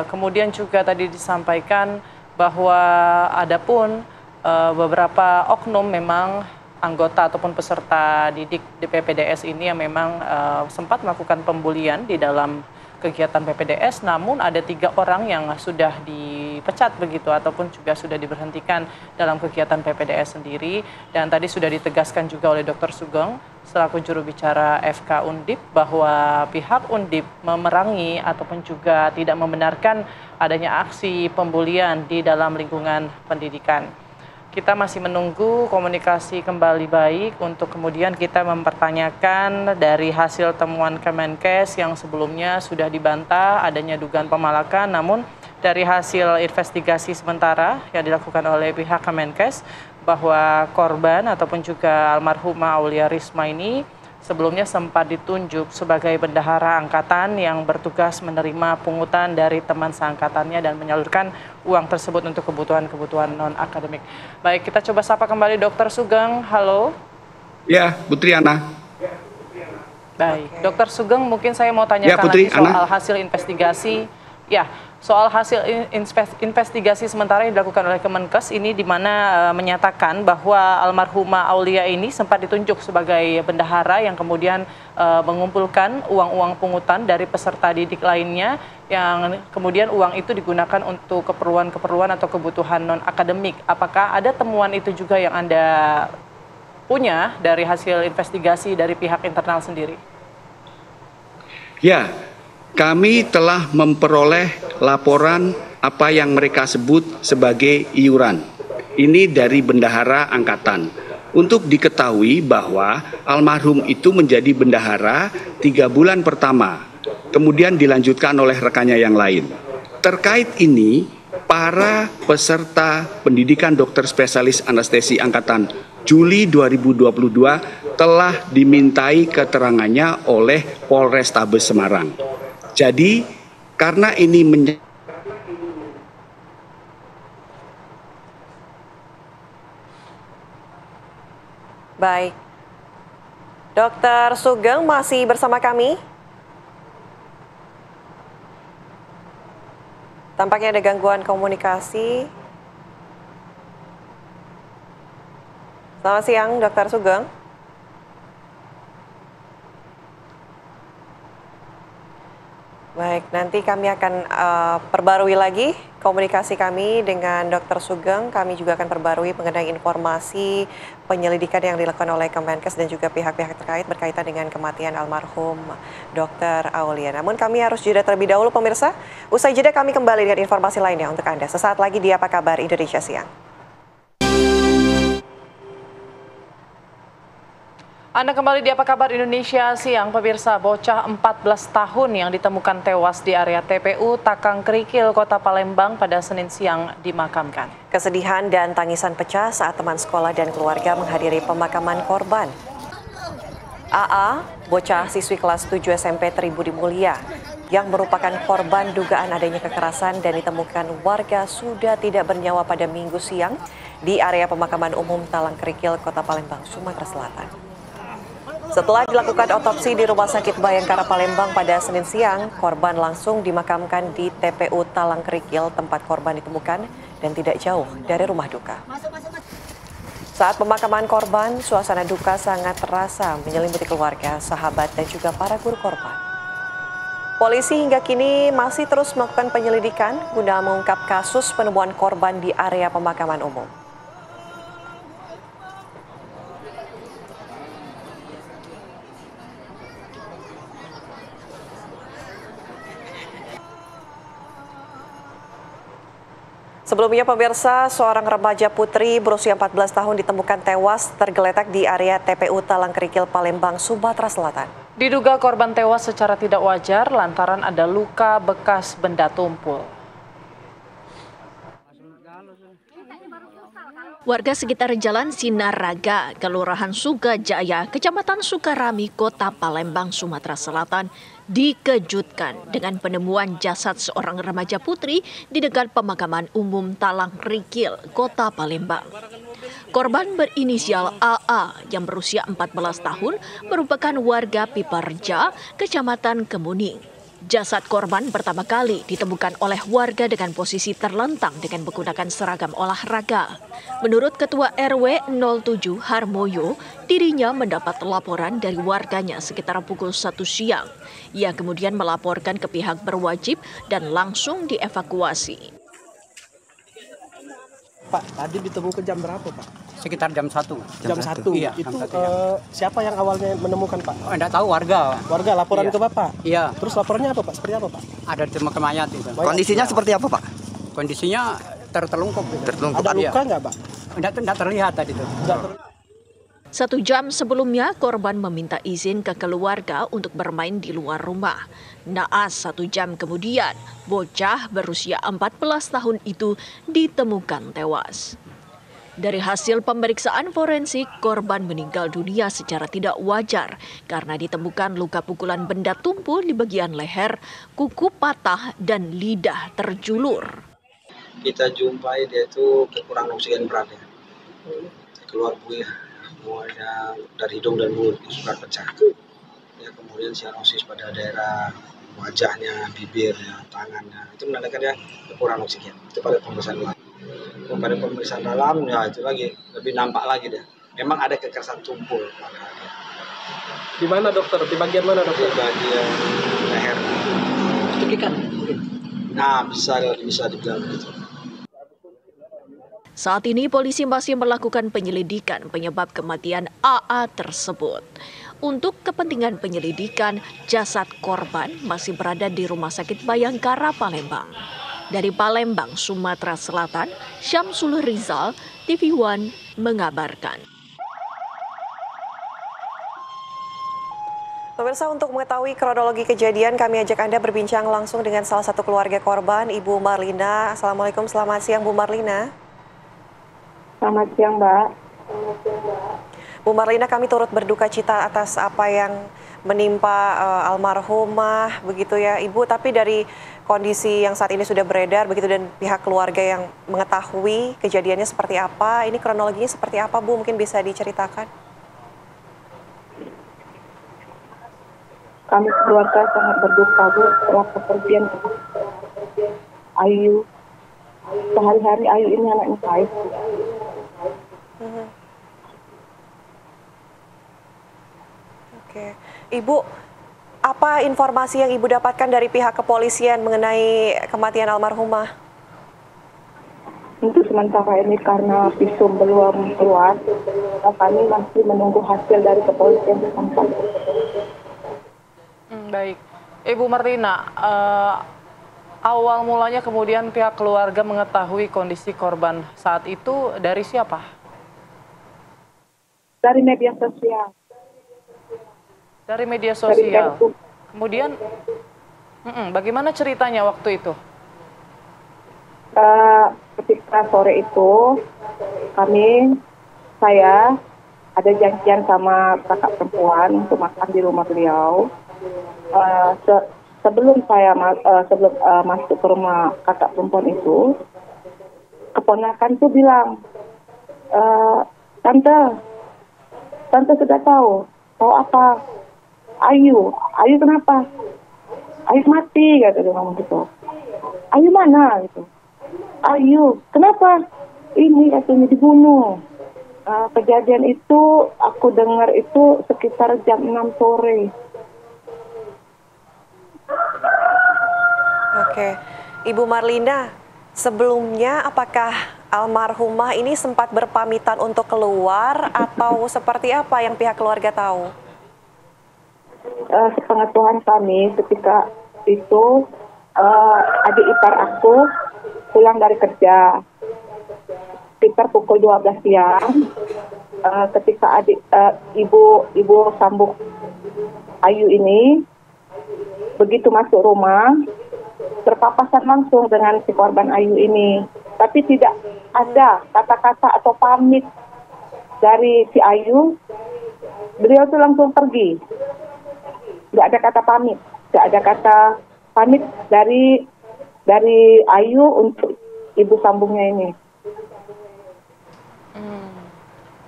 Kemudian juga tadi disampaikan bahwa adapun beberapa oknum memang anggota ataupun peserta didik di PPDS ini yang memang sempat melakukan pembulian di dalam kegiatan PPDS, namun ada 3 orang yang sudah dipecat begitu ataupun juga sudah diberhentikan dalam kegiatan PPDS sendiri. Dan tadi sudah ditegaskan juga oleh Dr. Sugeng selaku juru bicara FK Undip bahwa pihak Undip memerangi ataupun juga tidak membenarkan adanya aksi pembulian di dalam lingkungan pendidikan. Kita masih menunggu komunikasi kembali baik untuk kemudian kita mempertanyakan dari hasil temuan Kemenkes yang sebelumnya sudah dibantah adanya dugaan pemalakan, namun dari hasil investigasi sementara yang dilakukan oleh pihak Kemenkes bahwa korban ataupun juga almarhumah Aulia Risma ini sebelumnya sempat ditunjuk sebagai bendahara angkatan yang bertugas menerima pungutan dari teman seangkatannya dan menyalurkan uang tersebut untuk kebutuhan-kebutuhan non-akademik. Baik, kita coba sapa kembali Dr. Sugeng. Halo. Ya, Putri Ana. Baik, Dr. Sugeng mungkin saya mau tanyakan ya, Putri, lagi soal Ana. hasil investigasi. Ya, soal hasil investigasi sementara yang dilakukan oleh Kemenkes ini di mana menyatakan bahwa almarhumah Aulia ini sempat ditunjuk sebagai bendahara yang kemudian mengumpulkan uang-uang pungutan dari peserta didik lainnya yang kemudian uang itu digunakan untuk keperluan-keperluan atau kebutuhan non-akademik. Apakah ada temuan itu juga yang Anda punya dari hasil investigasi dari pihak internal sendiri? Ya, kami telah memperoleh laporan apa yang mereka sebut sebagai iuran. Ini dari bendahara angkatan. Untuk diketahui bahwa almarhum itu menjadi bendahara 3 bulan pertama, kemudian dilanjutkan oleh rekannya yang lain. Terkait ini, para peserta pendidikan dokter spesialis anestesi angkatan Juli 2022 telah dimintai keterangannya oleh Polrestabes Semarang. Jadi, karena ini Baik. Dr. Sugeng masih bersama kami? Tampaknya ada gangguan komunikasi. Selamat siang, Dr. Sugeng. Baik, nanti kami akan perbarui lagi komunikasi kami dengan Dr. Sugeng. Kami juga akan perbarui mengenai informasi penyelidikan yang dilakukan oleh Kemenkes dan juga pihak-pihak terkait berkaitan dengan kematian almarhum Dr. Aulia. Namun kami harus jeda terlebih dahulu pemirsa. Usai jeda kami kembali dengan informasi lainnya untuk Anda. Sesaat lagi di Apa Kabar Indonesia Siang. Anda kembali di Apa Kabar Indonesia Siang, pemirsa. Bocah 14 tahun yang ditemukan tewas di area TPU Takang Krikil, Kota Palembang pada Senin siang dimakamkan. Kesedihan dan tangisan pecah saat teman sekolah dan keluarga menghadiri pemakaman korban. AA, bocah siswi kelas 7 SMP Tribudi Mulia, yang merupakan korban dugaan adanya kekerasan dan ditemukan warga sudah tidak bernyawa pada Minggu siang di area pemakaman umum Talang Krikil, Kota Palembang, Sumatera Selatan. Setelah dilakukan otopsi di Rumah Sakit Bayangkara Palembang pada Senin siang, korban langsung dimakamkan di TPU Talang Krikil, tempat korban ditemukan dan tidak jauh dari rumah duka. Saat pemakaman korban, suasana duka sangat terasa menyelimuti keluarga, sahabat, dan juga para guru korban. Polisi hingga kini masih terus melakukan penyelidikan guna mengungkap kasus penemuan korban di area pemakaman umum. Sebelumnya pemirsa, seorang remaja putri berusia 14 tahun ditemukan tewas tergeletak di area TPU Talang Krikil, Palembang, Sumatera Selatan. Diduga korban tewas secara tidak wajar lantaran ada luka bekas benda tumpul. Warga sekitar Jalan Sinaraga, Kelurahan Sukajaya, Kecamatan Sukarami, Kota Palembang, Sumatera Selatan, dikejutkan dengan penemuan jasad seorang remaja putri di dekat pemakaman umum Talang Krikil, Kota Palembang. Korban berinisial AA yang berusia 14 tahun merupakan warga Piparja, Kecamatan Kemuning. Jasad korban pertama kali ditemukan oleh warga dengan posisi terlentang dengan menggunakan seragam olahraga. Menurut Ketua RW 07 Harmoyo, dirinya mendapat laporan dari warganya sekitar pukul 1 siang. Ia kemudian melaporkan ke pihak berwajib dan langsung dievakuasi. Pak, tadi ditemukan jam berapa, Pak? Sekitar jam 1. Jam 1? Iya. Itu siapa yang awalnya menemukan, Pak? Oh, enggak tahu, warga. Warga laporan iya. ke Bapak? Iya. Terus laporannya apa, Pak? Seperti apa, Pak? Ada ditemukan mayat itu. Kondisinya seperti apa, Pak? Kondisinya tertelungkup. Tertelungkup. Ada luka nggak, Pak? Enggak terlihat tadi itu. 1 jam sebelumnya, korban meminta izin ke keluarga untuk bermain di luar rumah. Naas 1 jam kemudian, bocah berusia 14 tahun itu ditemukan tewas. Dari hasil pemeriksaan forensik, korban meninggal dunia secara tidak wajar karena ditemukan luka pukulan benda tumpul di bagian leher, kuku patah, dan lidah terjulur. Kita jumpai dia itu kekurangan oksigen berat ya. Keluar buih semuanya dari hidung dan mulut, suka pecah. Ya, kemudian sianosis pada daerah wajahnya, bibirnya, tangannya. Itu menandakan dia kekurangan oksigen. Itu pada pemeriksaan dalam. Pada pemeriksaan dalam, ya itu lagi lebih nampak lagi deh. Memang ada kekerasan tumpul. Di mana, dokter? Di bagian mana, dokter? Di bagian leher. Cekikan. Nah, bisa dibilang begitu. Saat ini polisi masih melakukan penyelidikan penyebab kematian AA tersebut. Untuk kepentingan penyelidikan, jasad korban masih berada di Rumah Sakit Bayangkara Palembang. Dari Palembang, Sumatera Selatan, Syamsul Rizal, TV One mengabarkan. Pemirsa, untuk mengetahui kronologi kejadian, kami ajak Anda berbincang langsung dengan salah satu keluarga korban, Ibu Marlina. Assalamualaikum, selamat siang Bu Marlina. Selamat siang, Mbak. Bu Marlina, kami turut berduka cita atas apa yang menimpa almarhumah, begitu ya Ibu. Tapi dari kondisi yang saat ini sudah beredar, begitu, dan pihak keluarga yang mengetahui kejadiannya seperti apa, ini kronologinya seperti apa Bu? Mungkin bisa diceritakan. Kami keluarga sangat berduka, Bu, setelah kepergian Ayu. Sehari-hari Ayu ini anaknya baik. Oke, Ibu, apa informasi yang Ibu dapatkan dari pihak kepolisian mengenai kematian almarhumah? Untuk sementara ini karena visum belum keluar, kami masih menunggu hasil dari kepolisian setempat. Baik, Ibu Marlina, awal mulanya kemudian pihak keluarga mengetahui kondisi korban saat itu dari siapa? Dari media sosial. Dari media sosial. Kemudian, bagaimana ceritanya waktu itu? Ketika sore itu, saya ada janjian sama kakak perempuan untuk makan di rumah beliau. Sebelum saya masuk ke rumah kakak perempuan itu, keponakan tuh bilang, Tante sudah tahu apa? Ayu kenapa? Ayu mati, kata dia ngomong gitu. Ayu mana gitu? Ayu, kenapa? Ini katanya dibunuh. Kejadian itu aku dengar itu sekitar jam 6 sore. Oke, Ibu Marlina, sebelumnya apakah almarhumah ini sempat berpamitan untuk keluar atau seperti apa yang pihak keluarga tahu? Sepengetahuan kami ketika itu adik ipar aku pulang dari kerja sekitar pukul 12 siang. Ketika ibu sambung Ayu ini begitu masuk rumah berpapasan langsung dengan si korban Ayu ini, tapi tidak ada kata-kata atau pamit dari si Ayu. Beliau tuh langsung pergi, nggak ada kata pamit, nggak ada kata pamit dari Ayu untuk ibu sambungnya ini.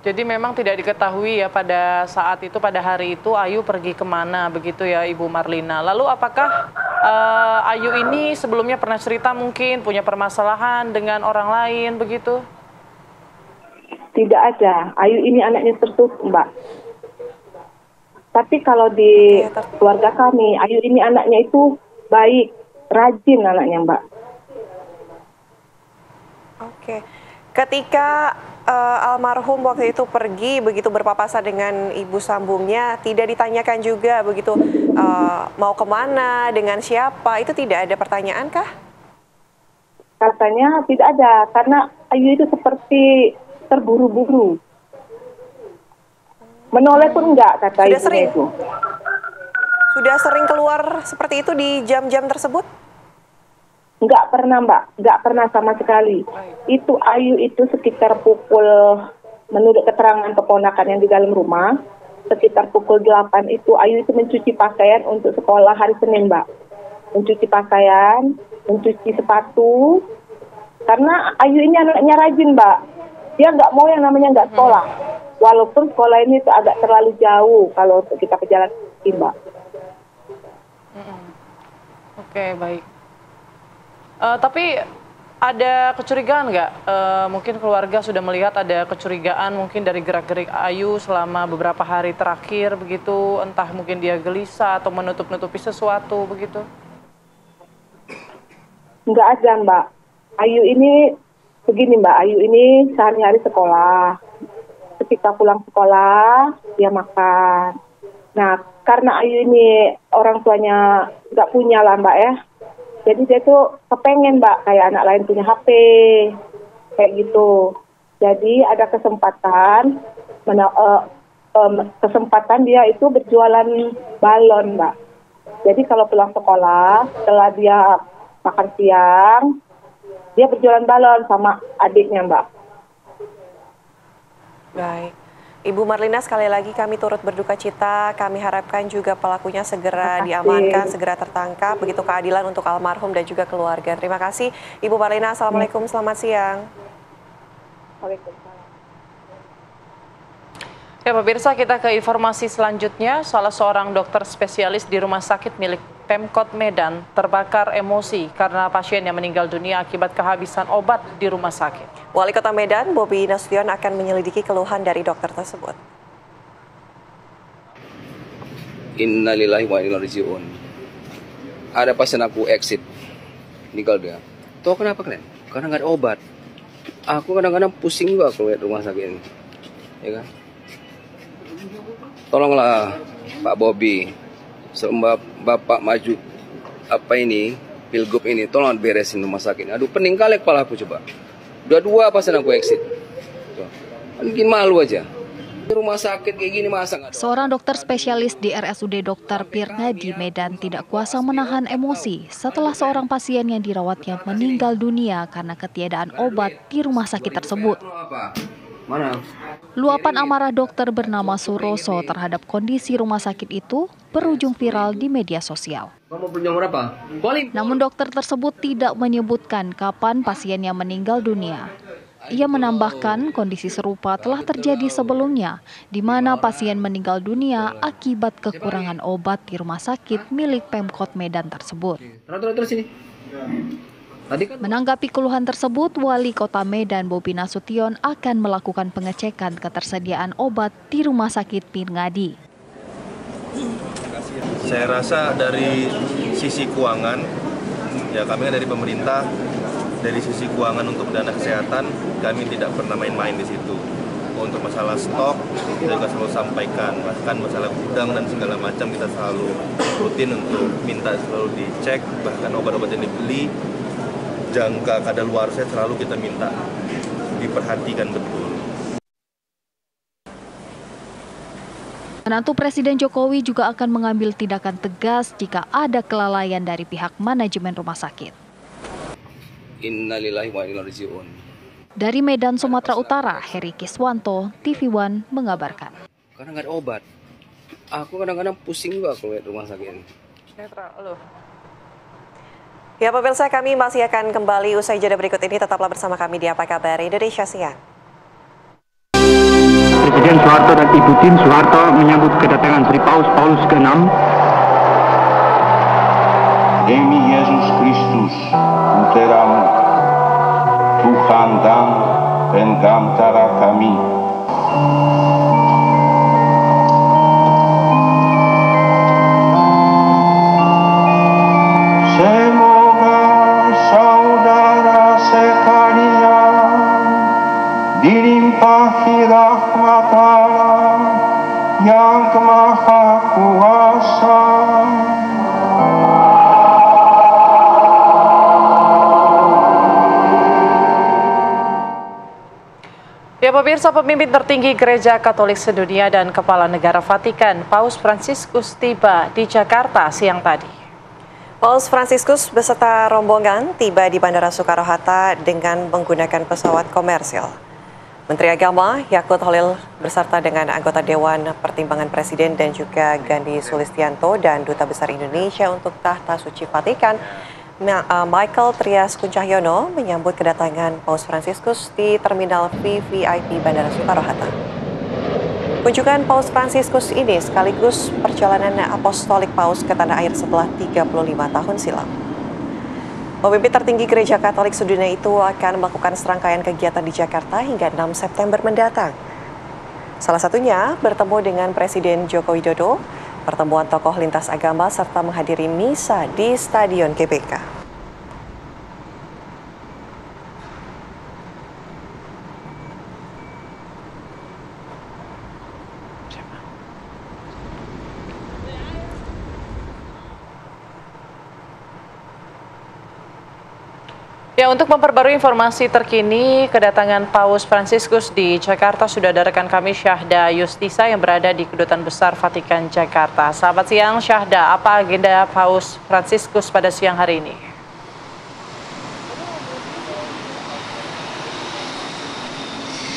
Jadi memang tidak diketahui ya pada saat itu, pada hari itu Ayu pergi kemana begitu ya Ibu Marlina. Lalu apakah Ayu ini sebelumnya pernah cerita mungkin punya permasalahan dengan orang lain begitu? Tidak ada. Ayu ini anaknya tertutup, Mbak. Tapi kalau di keluarga kami, Ayu ini anaknya itu baik, rajin anaknya, Mbak. Oke. Ketika almarhum waktu itu pergi begitu berpapasan dengan ibu sambungnya, tidak ditanyakan juga begitu mau kemana, dengan siapa, itu tidak ada pertanyaan kah? Katanya tidak ada, karena Ayu itu seperti terburu-buru. Menoleh pun enggak, kata ibunya itu. Sudah sering keluar seperti itu di jam-jam tersebut? Enggak pernah, Mbak. Enggak pernah sama sekali. Itu Ayu itu sekitar pukul, menurut keterangan keponakan yang di dalam rumah, sekitar pukul 8 itu Ayu itu mencuci pakaian untuk sekolah hari Senin, Mbak. Mencuci pakaian, mencuci sepatu. Karena Ayu ini anaknya rajin, Mbak. Dia nggak mau yang namanya nggak sekolah. Walaupun sekolah ini itu agak terlalu jauh kalau untuk kita ke jalan kaki, Mbak. Oke, baik. Tapi ada kecurigaan nggak? Mungkin keluarga sudah melihat ada kecurigaan mungkin dari gerak-gerik Ayu selama beberapa hari terakhir begitu, entah mungkin dia gelisah atau menutup-nutupi sesuatu begitu? Nggak ada, Mbak. Ayu ini begini, Mbak. Ayu ini sehari-hari sekolah. Ketika pulang sekolah, dia makan. Nah, karena Ayu ini orang tuanya nggak punya lah, Mbak ya. Jadi dia tuh kepengen, Mbak, kayak anak lain punya HP, kayak gitu. Jadi ada kesempatan dia itu berjualan balon, Mbak. Jadi kalau pulang sekolah, setelah dia makan siang, dia berjualan balon sama adiknya, Mbak. Baik. Ibu Marlina, sekali lagi kami turut berduka cita. Kami harapkan juga pelakunya segera diamankan, segera tertangkap. Begitu keadilan untuk almarhum dan juga keluarga. Terima kasih, Ibu Marlina. Assalamualaikum, selamat siang. Waalaikumsalam. Ya, pemirsa, kita ke informasi selanjutnya. Salah seorang dokter spesialis di rumah sakit milik Pemkot Medan terbakar emosi karena pasien yang meninggal dunia akibat kehabisan obat di rumah sakit. Wali Kota Medan, Bobi Nasution, akan menyelidiki keluhan dari dokter tersebut. Innalillahi wa inna ilaihi raji'un. Ada pasien aku exit, meninggal dia. Tahu kenapa kalian? Karena nggak ada obat. Aku kadang-kadang pusing juga kalau lihat rumah sakit ini, ya kan? Tolonglah Pak Bobi, sebab Bapak maju apa ini, pilgub ini, tolong beresin rumah sakit ini. Aduh, pening kali kepala aku coba. Udah 2 pasien aku exit. Mungkin malu aja. Rumah sakit kayak gini masa nggak ada. Seorang dokter spesialis di RSUD Dr. Pirngadi Medan tidak kuasa menahan emosi setelah seorang pasien yang dirawatnya meninggal dunia karena ketiadaan obat di rumah sakit tersebut. Mana? Luapan amarah dokter bernama Suroso terhadap kondisi rumah sakit itu berujung viral di media sosial. Kamu punya berapa? Namun dokter tersebut tidak menyebutkan kapan pasiennya meninggal dunia. Ia menambahkan kondisi serupa telah terjadi sebelumnya, di mana pasien meninggal dunia akibat kekurangan obat di rumah sakit milik Pemkot Medan tersebut. Terus sini. Menanggapi keluhan tersebut, Wali Kota Medan Bobi Nasution akan melakukan pengecekan ketersediaan obat di Rumah Sakit Pirngadi. Saya rasa dari sisi keuangan, ya kami dari pemerintah, dari sisi keuangan untuk dana kesehatan, kami tidak pernah main-main di situ. Untuk masalah stok, kita juga selalu sampaikan, bahkan masalah gudang dan segala macam kita selalu rutin untuk minta selalu dicek, bahkan obat-obat yang dibeli, jangka kadaluarsa selalu kita minta diperhatikan betul. Menantu Presiden Jokowi juga akan mengambil tindakan tegas jika ada kelalaian dari pihak manajemen rumah sakit. Innalillahi wa inna ilaihi raji'un. Dari Medan, Sumatera Utara, Heri Kiswanto, TV One mengabarkan. Karena nggak ada obat. Aku kadang-kadang pusing juga kalau lihat rumah sakit ini. Ya pemirsa, kami masih akan kembali usai jeda berikut ini. Tetaplah bersama kami di Apa Kabar Indonesia Siang. Presiden Soeharto dan Ibu Tien Soeharto menyambut kedatangan Sri Paus ke-6. Demi Yesus Kristus, Putramu, Tuhan dan Pengantara kami. Semoga saudara sekalian dilimpahi rahmat Allah yang Maha Kuasa. Ya pemirsa, pemimpin tertinggi Gereja Katolik sedunia dan Kepala Negara Vatikan, Paus Fransiskus tiba di Jakarta siang tadi. Paus Fransiskus beserta rombongan tiba di Bandara Soekarno-Hatta dengan menggunakan pesawat komersil. Menteri Agama Yakut Holil beserta dengan anggota Dewan Pertimbangan Presiden dan juga Gandhi Sulistianto dan Duta Besar Indonesia untuk Tahta Suci Vatikan, Michael Trias Kuncahyono, menyambut kedatangan Paus Fransiskus di Terminal VVIP Bandara Soekarno-Hatta. Kunjungan Paus Fransiskus ini sekaligus perjalanan apostolik Paus ke tanah air setelah 35 tahun silam. Pemimpin tertinggi Gereja Katolik sedunia itu akan melakukan serangkaian kegiatan di Jakarta hingga 6 September mendatang. Salah satunya bertemu dengan Presiden Joko Widodo, pertemuan tokoh lintas agama, serta menghadiri misa di Stadion GBK. Ya, untuk memperbarui informasi terkini kedatangan Paus Fransiskus di Jakarta sudah ada rekan kami Syahda Yustisa yang berada di Kedutaan Besar Vatikan Jakarta. Selamat siang Syahda, apa agenda Paus Fransiskus pada siang hari ini?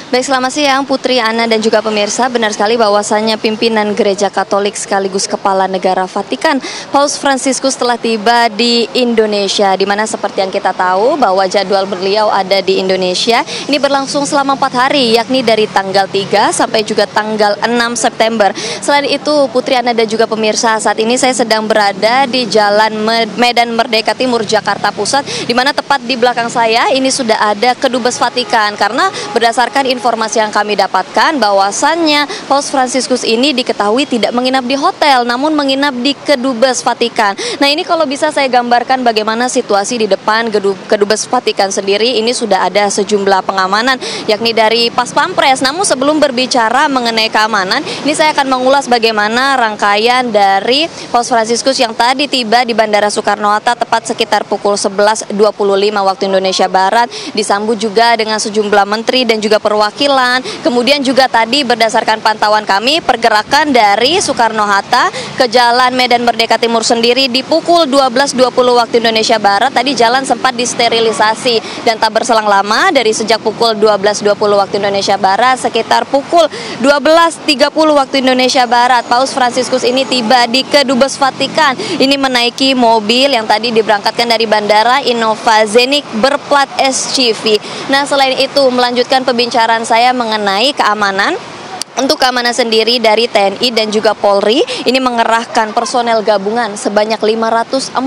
Baik, selamat siang Putri, Ana, dan juga pemirsa. Benar sekali bahwasannya pimpinan Gereja Katolik sekaligus Kepala Negara Vatikan, Paus Fransiskus telah tiba di Indonesia, di mana seperti yang kita tahu bahwa jadwal beliau ada di Indonesia. Ini berlangsung selama 4 hari, yakni dari tanggal 3 sampai juga tanggal 6 September. Selain itu, Putri, Ana, dan juga pemirsa, saat ini saya sedang berada di Jalan Medan Merdeka Timur, Jakarta Pusat, di mana tepat di belakang saya ini sudah ada Kedubes Vatikan, karena berdasarkan informasi yang kami dapatkan bahwasannya Paus Fransiskus ini diketahui tidak menginap di hotel, namun menginap di Kedubes Vatikan. Nah, ini kalau bisa saya gambarkan bagaimana situasi di depan Kedubes Vatikan sendiri. Ini sudah ada sejumlah pengamanan, yakni dari Pas Pampres. Namun sebelum berbicara mengenai keamanan, ini saya akan mengulas bagaimana rangkaian dari Paus Fransiskus yang tadi tiba di Bandara Soekarno-Hatta tepat sekitar pukul 11.25 waktu Indonesia Barat, disambut juga dengan sejumlah menteri dan juga perwakilan. Kemudian juga tadi berdasarkan pantauan kami, pergerakan dari Soekarno-Hatta ke Jalan Medan Merdeka Timur sendiri di pukul 12.20 waktu Indonesia Barat. Tadi jalan sempat disterilisasi dan tak berselang lama, dari sejak pukul 12.20 waktu Indonesia Barat sekitar pukul 12.30 waktu Indonesia Barat, Paus Fransiskus ini tiba di Kedubes Vatikan. Ini menaiki mobil yang tadi diberangkatkan dari Bandara Innova Zenik berplat SCV. Nah, selain itu melanjutkan pembicaraan saya mengenai keamanan. Untuk keamanan sendiri dari TNI dan juga Polri ini mengerahkan personel gabungan sebanyak 545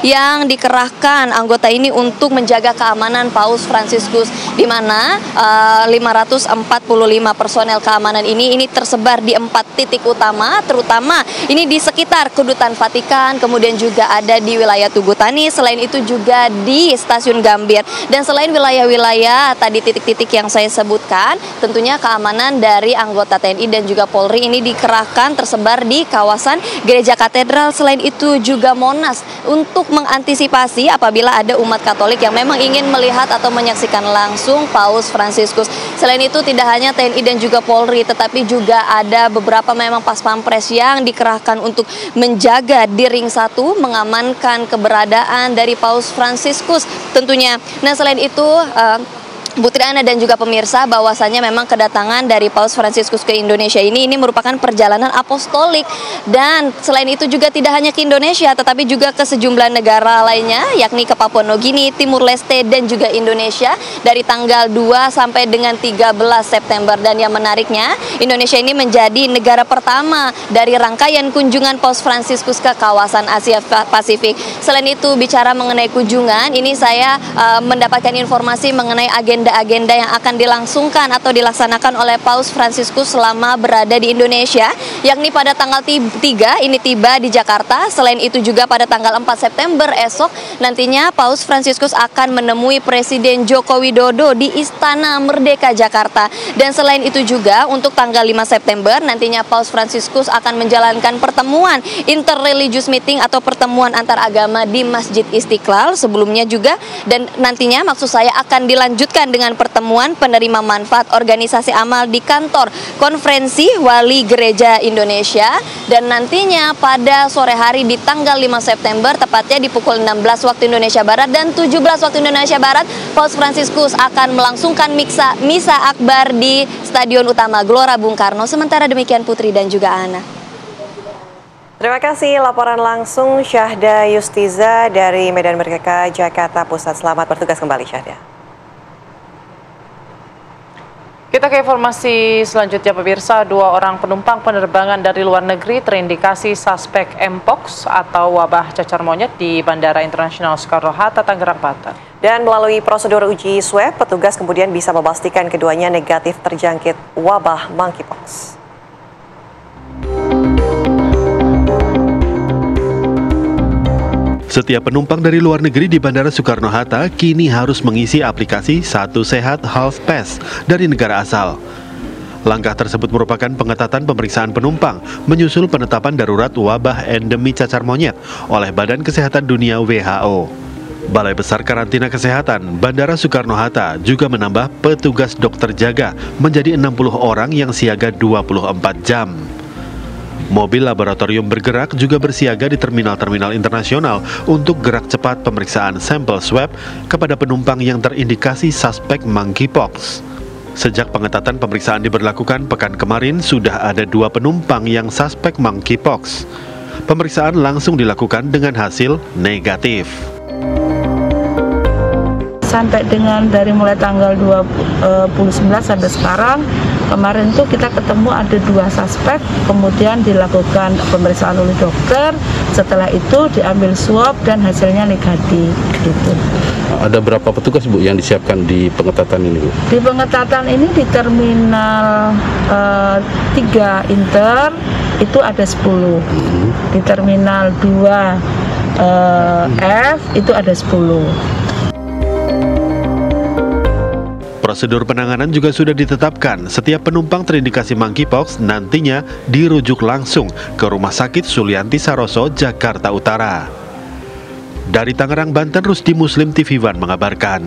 yang dikerahkan anggota ini untuk menjaga keamanan Paus Fransiskus, di mana 545 personel keamanan ini tersebar di 4 titik utama, terutama ini di sekitar Kedutaan Vatikan, kemudian juga ada di wilayah Tugutani, selain itu juga di Stasiun Gambir. Dan selain wilayah-wilayah tadi titik-titik yang saya sebutkan, tentunya keamanan dari anggota TNI dan juga Polri ini dikerahkan tersebar di kawasan Gereja Katedral, selain itu juga Monas, untuk mengantisipasi apabila ada umat Katolik yang memang ingin melihat atau menyaksikan langsung Paus Fransiskus. Selain itu tidak hanya TNI dan juga Polri, tetapi juga ada beberapa memang Pas Pampres yang dikerahkan untuk menjaga di ring 1, mengamankan keberadaan dari Paus Fransiskus tentunya. Nah, selain itu Putri, Ana, dan juga pemirsa, bahwasannya memang kedatangan dari Paus Fransiskus ke Indonesia ini merupakan perjalanan apostolik, dan selain itu juga tidak hanya ke Indonesia tetapi juga ke sejumlah negara lainnya, yakni ke Papua Nugini, Timur Leste, dan juga Indonesia dari tanggal 2 sampai dengan 13 September. Dan yang menariknya, Indonesia ini menjadi negara pertama dari rangkaian kunjungan Paus Fransiskus ke kawasan Asia Pasifik. Selain itu, bicara mengenai kunjungan, ini saya mendapatkan informasi mengenai agenda yang akan dilangsungkan atau dilaksanakan oleh Paus Fransiskus selama berada di Indonesia, yakni pada tanggal 3 ini tiba di Jakarta. Selain itu juga pada tanggal 4 September esok nantinya Paus Fransiskus akan menemui Presiden Joko Widodo di Istana Merdeka Jakarta. Dan selain itu juga untuk tanggal 5 September nantinya Paus Fransiskus akan menjalankan pertemuan interreligious meeting atau pertemuan antar agama di Masjid Istiqlal sebelumnya juga, dan nantinya maksud saya akan dilanjutkan dengan pertemuan penerima manfaat organisasi amal di kantor konferensi Wali Gereja Indonesia. Dan nantinya pada sore hari di tanggal 5 September tepatnya di pukul 16 waktu Indonesia Barat dan 17 waktu Indonesia Barat, Paus Fransiskus akan melangsungkan misa akbar di Stadion Utama Gelora Bung Karno. Sementara demikian Putri dan juga Ana. Terima kasih laporan langsung Syahda Yustiza dari Medan Merdeka Jakarta Pusat. Selamat bertugas kembali, Syahda. Kita ke informasi selanjutnya, pemirsa. 2 orang penumpang penerbangan dari luar negeri terindikasi suspek Mpox atau wabah cacar monyet di Bandara Internasional Soekarno-Hatta, Tangerang, Banten. Dan melalui prosedur uji swab, petugas kemudian bisa memastikan keduanya negatif terjangkit wabah monkeypox. Setiap penumpang dari luar negeri di Bandara Soekarno-Hatta kini harus mengisi aplikasi Satu Sehat Health Pass dari negara asal. Langkah tersebut merupakan pengetatan pemeriksaan penumpang menyusul penetapan darurat wabah endemi cacar monyet oleh Badan Kesehatan Dunia WHO. Balai Besar Karantina Kesehatan Bandara Soekarno-Hatta juga menambah petugas dokter jaga menjadi 60 orang yang siaga 24 jam. Mobil laboratorium bergerak juga bersiaga di terminal-terminal internasional untuk gerak cepat pemeriksaan sampel swab kepada penumpang yang terindikasi suspek monkeypox. Sejak pengetatan pemeriksaan diberlakukan pekan kemarin, sudah ada 2 penumpang yang suspek monkeypox. Pemeriksaan langsung dilakukan dengan hasil negatif. Sampai dengan dari mulai tanggal 29 sampai sekarang, kemarin tuh kita ketemu ada 2 suspek, kemudian dilakukan pemeriksaan oleh dokter, setelah itu diambil swab dan hasilnya negatif. Gitu. Ada berapa petugas Bu yang disiapkan di pengetatan ini Bu? Di pengetatan ini di terminal 3 Inter itu ada 10, di terminal 2 F itu ada 10. Prosedur penanganan juga sudah ditetapkan. Setiap penumpang terindikasi monkeypox nantinya dirujuk langsung ke Rumah Sakit Sulianti Saroso, Jakarta Utara. Dari Tangerang, Banten, Rusdi Muslim TV One mengabarkan.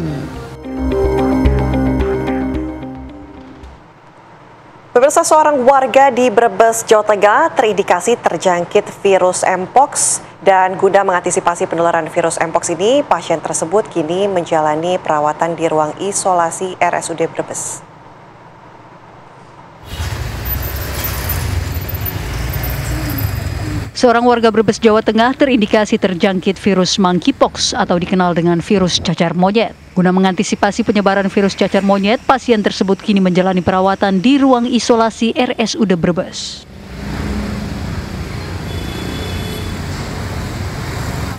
Pemirsa, seorang warga di Brebes, Jawa Tengah terindikasi terjangkit virus Mpox, dan guna mengantisipasi penularan virus Mpox ini, pasien tersebut kini menjalani perawatan di ruang isolasi RSUD Brebes. Seorang warga Brebes, Jawa Tengah terindikasi terjangkit virus monkeypox atau dikenal dengan virus cacar monyet. Guna mengantisipasi penyebaran virus cacar monyet, pasien tersebut kini menjalani perawatan di ruang isolasi RSUD Brebes.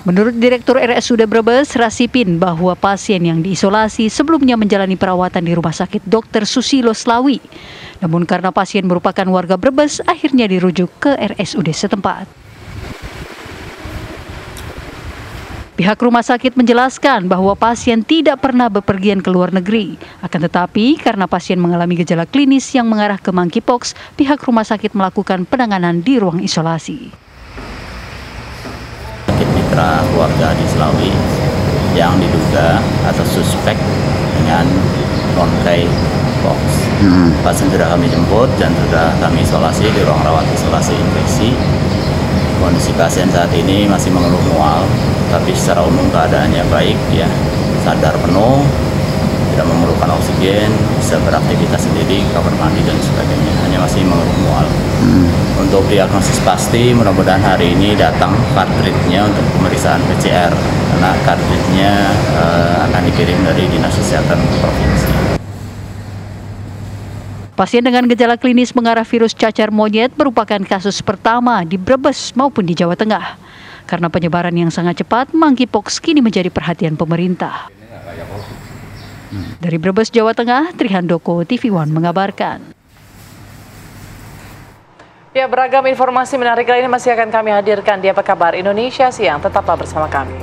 Menurut Direktur RSUD Brebes, Rasipin, bahwa pasien yang diisolasi sebelumnya menjalani perawatan di Rumah Sakit Dr. Susilo Slawi. Namun karena pasien merupakan warga Brebes, akhirnya dirujuk ke RSUD setempat. Pihak rumah sakit menjelaskan bahwa pasien tidak pernah bepergian ke luar negeri. Akan tetapi, karena pasien mengalami gejala klinis yang mengarah ke monkeypox, pihak rumah sakit melakukan penanganan di ruang isolasi. Mitra keluarga di Slawi yang diduga atau suspek dengan monkeypox. Pasien sudah kami jemput dan sudah kami isolasi di ruang rawat isolasi infeksi. Kondisi pasien saat ini masih mengeluh mual, tapi secara umum keadaannya baik, ya, sadar penuh, tidak memerlukan oksigen, bisa beraktivitas sendiri, kamar mandi dan sebagainya, hanya masih mengeluh mual. Untuk diagnosis pasti, mudah-mudahan hari ini datang kartridnya untuk pemeriksaan PCR, karena kartridnya akan dikirim dari Dinas Kesehatan Provinsi. Pasien dengan gejala klinis mengarah virus cacar monyet merupakan kasus pertama di Brebes maupun di Jawa Tengah. Karena penyebaran yang sangat cepat, monkeypox kini menjadi perhatian pemerintah. Dari Brebes, Jawa Tengah, Trihandoko, TV One mengabarkan. Ya, beragam informasi menarik lainnya masih akan kami hadirkan di Apa Kabar Indonesia Siang. Tetaplah bersama kami.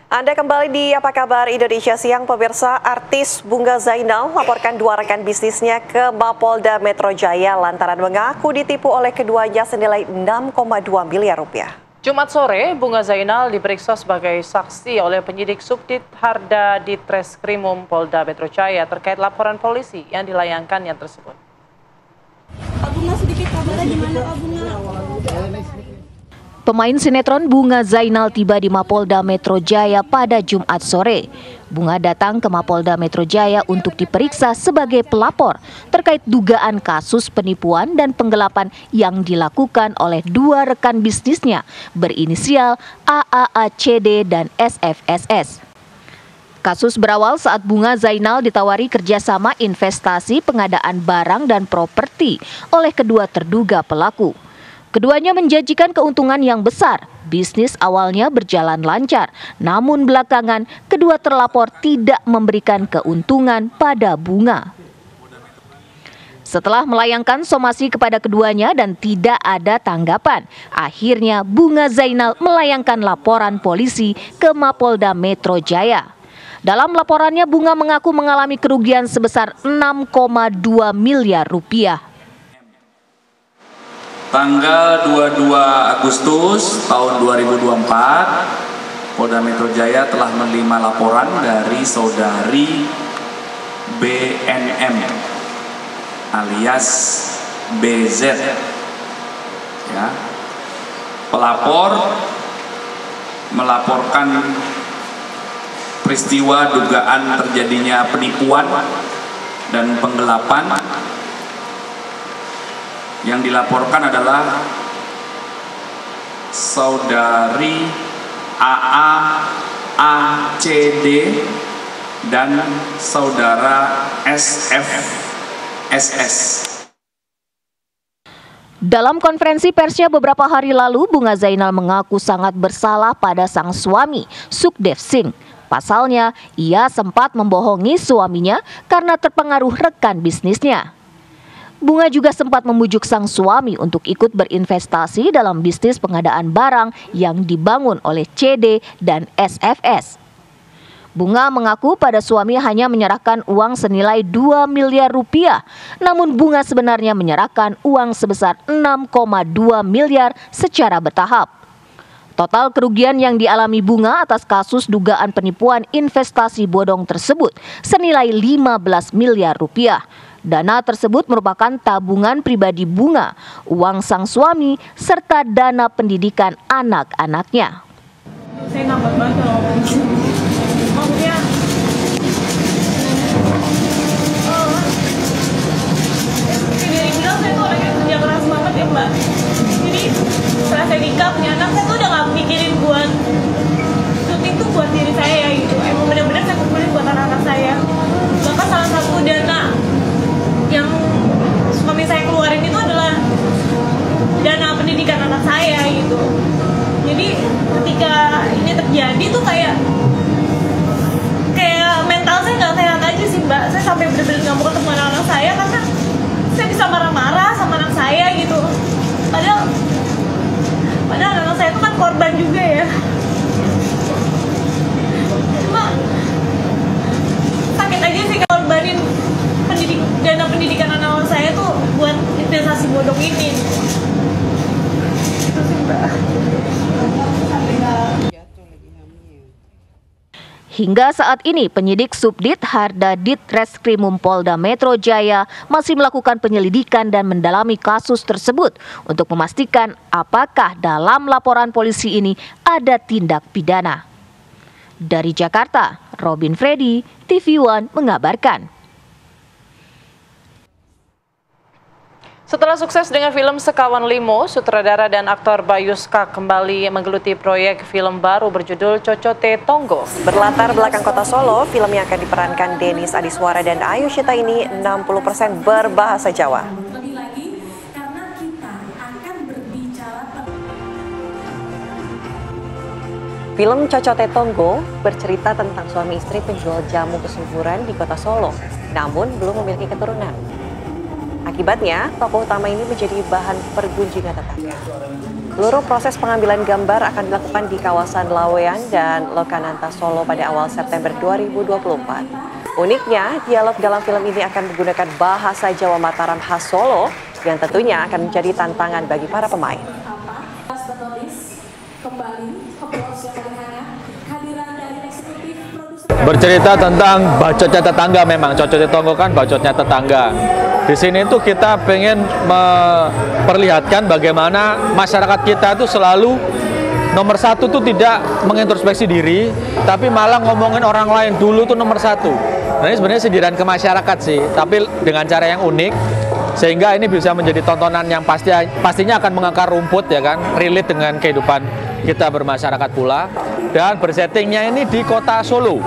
Anda kembali di Apa Kabar Indonesia Siang, pemirsa. Artis Bunga Zainal laporkan 2 rekan bisnisnya ke Mapolda Metro Jaya lantaran mengaku ditipu oleh keduanya senilai 6,2 miliar rupiah. Jumat sore, Bunga Zainal diperiksa sebagai saksi oleh penyidik Subdit Harda di Treskrimum Polda Metro Jaya terkait laporan polisi yang dilayangkannya tersebut. Pak Bunga, sedikit kabarnya gimana Pak Bunga? Pemain sinetron Bunga Zainal tiba di Mapolda Metro Jaya pada Jumat sore. Bunga datang ke Mapolda Metro Jaya untuk diperiksa sebagai pelapor terkait dugaan kasus penipuan dan penggelapan yang dilakukan oleh 2 rekan bisnisnya berinisial AAACD dan SFSS. Kasus berawal saat Bunga Zainal ditawari kerjasama investasi pengadaan barang dan properti oleh kedua terduga pelaku. Keduanya menjanjikan keuntungan yang besar. Bisnis awalnya berjalan lancar, namun belakangan kedua terlapor tidak memberikan keuntungan pada Bunga. Setelah melayangkan somasi kepada keduanya dan tidak ada tanggapan, akhirnya Bunga Zainal melayangkan laporan polisi ke Mapolda Metro Jaya. Dalam laporannya, Bunga mengaku mengalami kerugian sebesar 6,2 miliar rupiah. Tanggal 22 Agustus tahun 2024, Polda Metro Jaya telah menerima laporan dari saudari BNM alias BZ. Ya. Pelapor melaporkan peristiwa dugaan terjadinya penipuan dan penggelapan. Yang dilaporkan adalah saudari AA, ACD, dan saudara SF, SS. Dalam konferensi persnya beberapa hari lalu, Bunga Zainal mengaku sangat bersalah pada sang suami, Sukdev Singh. Pasalnya, ia sempat membohongi suaminya karena terpengaruh rekan bisnisnya. Bunga juga sempat membujuk sang suami untuk ikut berinvestasi dalam bisnis pengadaan barang yang dibangun oleh CD dan SFS. Bunga mengaku pada suami hanya menyerahkan uang senilai 2 miliar rupiah, namun Bunga sebenarnya menyerahkan uang sebesar 6,2 miliar secara bertahap. Total kerugian yang dialami Bunga atas kasus dugaan penipuan investasi bodong tersebut senilai 15 miliar rupiah. Dana tersebut merupakan tabungan pribadi Bunga, uang sang suami, serta dana pendidikan anak-anaknya. Saya ngambek banget kalau maksudnya dari bilang saya tuh orangnya kerja keras banget ya Mbak. Jadi setelah saya nikah punya anak, saya tuh udah gak mikirin buat syuting tuh buat diri saya gitu. Emang bener-bener saya kumpulin buat anak-anak saya. Bahkan salah satu dana yang suami saya keluarin itu adalah dana pendidikan anak saya gitu. Jadi ketika ini terjadi tuh kayak mental saya nggak sehat aja sih Mbak. Saya sampai bener-bener nggak mau ketemu anak-anak saya karena saya bisa marah-marah sama anak saya gitu. Padahal anak-anak saya itu kan korban juga ya. Cuma sakit aja sih kalau korbanin dana pendidikan anak-anak saya tuh buat investasi bodong ini. Itu sih Mbak. Hingga saat ini, penyidik Subdit Harda Ditreskrimum Polda Metro Jaya masih melakukan penyelidikan dan mendalami kasus tersebut untuk memastikan apakah dalam laporan polisi ini ada tindak pidana. Dari Jakarta, Robin Freddy, TV One mengabarkan. Setelah sukses dengan film Sekawan Limo, sutradara dan aktor Bayu Skak kembali menggeluti proyek film baru berjudul Cocote Tonggo. Berlatar belakang kota Solo, film yang akan diperankan Denis Adiswara dan Ayu Shita ini 60% berbahasa Jawa. Film Cocote Tonggo bercerita tentang suami istri penjual jamu kesuburan di kota Solo, namun belum memiliki keturunan. Akibatnya, tokoh utama ini menjadi bahan pergunjingan tetangga. Seluruh proses pengambilan gambar akan dilakukan di kawasan Lawean dan Lokananta Solo pada awal September 2024. Uniknya, dialog dalam film ini akan menggunakan bahasa Jawa Mataram khas Solo yang tentunya akan menjadi tantangan bagi para pemain. Bercerita tentang bacotnya tetangga, memang Cocote Tonggo kan bacotnya tetangga. Di sini tuh kita pengen memperlihatkan bagaimana masyarakat kita itu selalu nomor satu tuh tidak mengintrospeksi diri, tapi malah ngomongin orang lain dulu tuh nomor satu. Nah ini sebenarnya sindiran ke masyarakat sih, tapi dengan cara yang unik, sehingga ini bisa menjadi tontonan yang pastinya akan mengakar rumput ya kan, relate dengan kehidupan kita bermasyarakat pula, dan bersettingnya ini di kota Solo.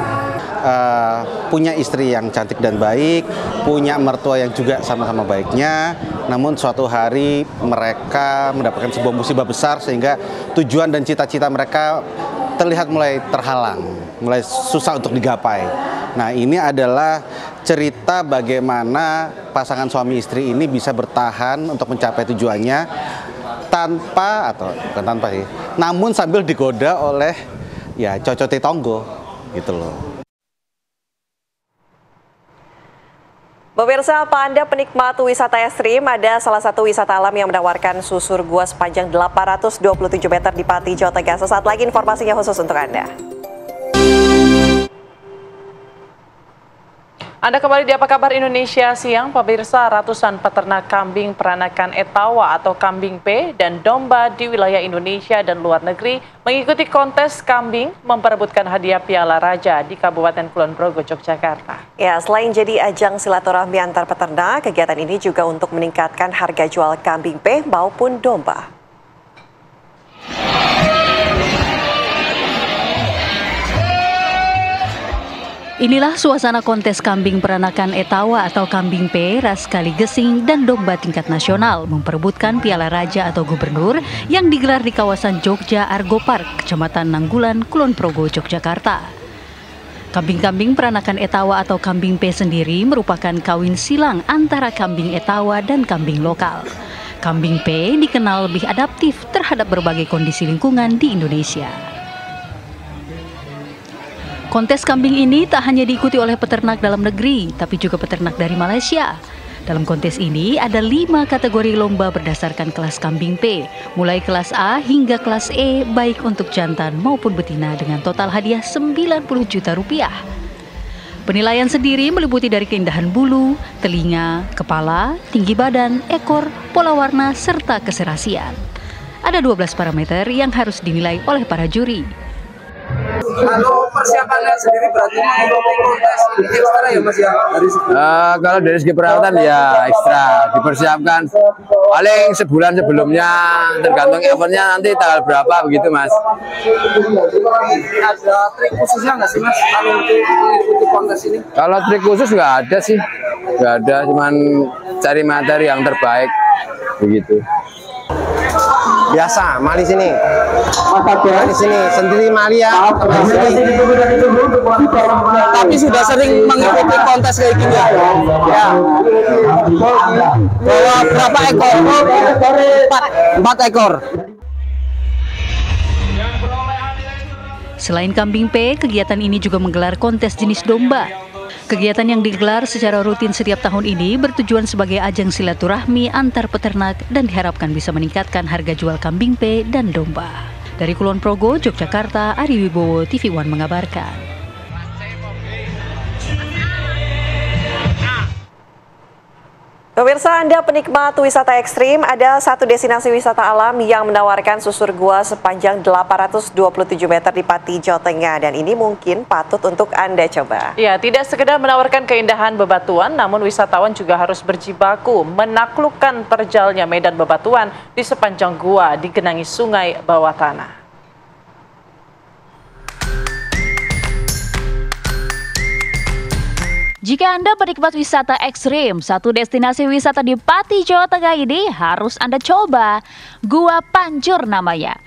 Punya istri yang cantik dan baik, punya mertua yang juga sama-sama baiknya, namun suatu hari mereka mendapatkan sebuah musibah besar sehingga tujuan dan cita-cita mereka terlihat mulai terhalang, mulai susah untuk digapai. Nah ini adalah cerita bagaimana pasangan suami istri ini bisa bertahan untuk mencapai tujuannya tanpa, atau bukan tanpa sih, namun sambil digoda oleh ya Cocote Tonggo gitu loh. Pemirsa, apa Anda penikmat wisata ekstrim? Ada salah satu wisata alam yang menawarkan susur gua sepanjang 827 meter di Pati, Jawa Tengah. Sesaat lagi informasinya khusus untuk Anda. Anda kembali di Apa Kabar Indonesia Siang, pemirsa. Ratusan peternak kambing peranakan Etawa atau kambing P dan domba di wilayah Indonesia dan luar negeri mengikuti kontes kambing memperebutkan hadiah Piala Raja di Kabupaten Kulon Progo, Yogyakarta. Ya, selain jadi ajang silaturahmi antar peternak, kegiatan ini juga untuk meningkatkan harga jual kambing P maupun domba. Inilah suasana kontes kambing peranakan Etawa atau kambing P, ras Kaligesing, dan domba tingkat nasional memperebutkan Piala Raja atau Gubernur yang digelar di kawasan Jogja Argo Park, Kecamatan Nanggulan, Kulon Progo, Yogyakarta. Kambing-kambing peranakan Etawa atau kambing P sendiri merupakan kawin silang antara kambing Etawa dan kambing lokal. Kambing P dikenal lebih adaptif terhadap berbagai kondisi lingkungan di Indonesia. Kontes kambing ini tak hanya diikuti oleh peternak dalam negeri, tapi juga peternak dari Malaysia. Dalam kontes ini ada 5 kategori lomba berdasarkan kelas kambing P, mulai kelas A hingga kelas E, baik untuk jantan maupun betina dengan total hadiah 90 juta rupiah. Penilaian sendiri meliputi dari keindahan bulu, telinga, kepala, tinggi badan, ekor, pola warna, serta keserasian. Ada 12 parameter yang harus dinilai oleh para juri. Kalau persiapannya sendiri berarti mengikuti kontes ekstra ya Mas ya? Kalau dari segi perawatan ya ekstra dipersiapkan paling sebulan sebelumnya, tergantung eventnya nanti tanggal berapa begitu Mas. Ada trik khususnya nggak sih Mas kalau untuk mengikuti kontes ini? Kalau trik khusus nggak ada sih, nggak ada, cuman cari materi yang terbaik begitu. Biasa, mali sini. Mali sini, sendiri mali ya. Tapi sudah sering mengikuti kontes kayak gini ya? Ya. Bawa berapa ekor? 4 ekor. Selain kambing P, kegiatan ini juga menggelar kontes jenis domba. Kegiatan yang digelar secara rutin setiap tahun ini bertujuan sebagai ajang silaturahmi antar peternak dan diharapkan bisa meningkatkan harga jual kambing P dan domba. Dari Kulon Progo, Yogyakarta, Ari Wibowo, TV One mengabarkan. Pemirsa, Anda penikmat wisata ekstrim, ada satu destinasi wisata alam yang menawarkan susur gua sepanjang 827 meter di Pati, Jawa Tengah, dan ini mungkin patut untuk Anda coba. Ya, tidak sekedar menawarkan keindahan bebatuan, namun wisatawan juga harus berjibaku menaklukkan terjalnya medan bebatuan di sepanjang gua digenangi sungai bawah tanah. Jika Anda penikmat wisata ekstrim, satu destinasi wisata di Pati, Jawa Tengah ini harus Anda coba. Gua Pancur namanya.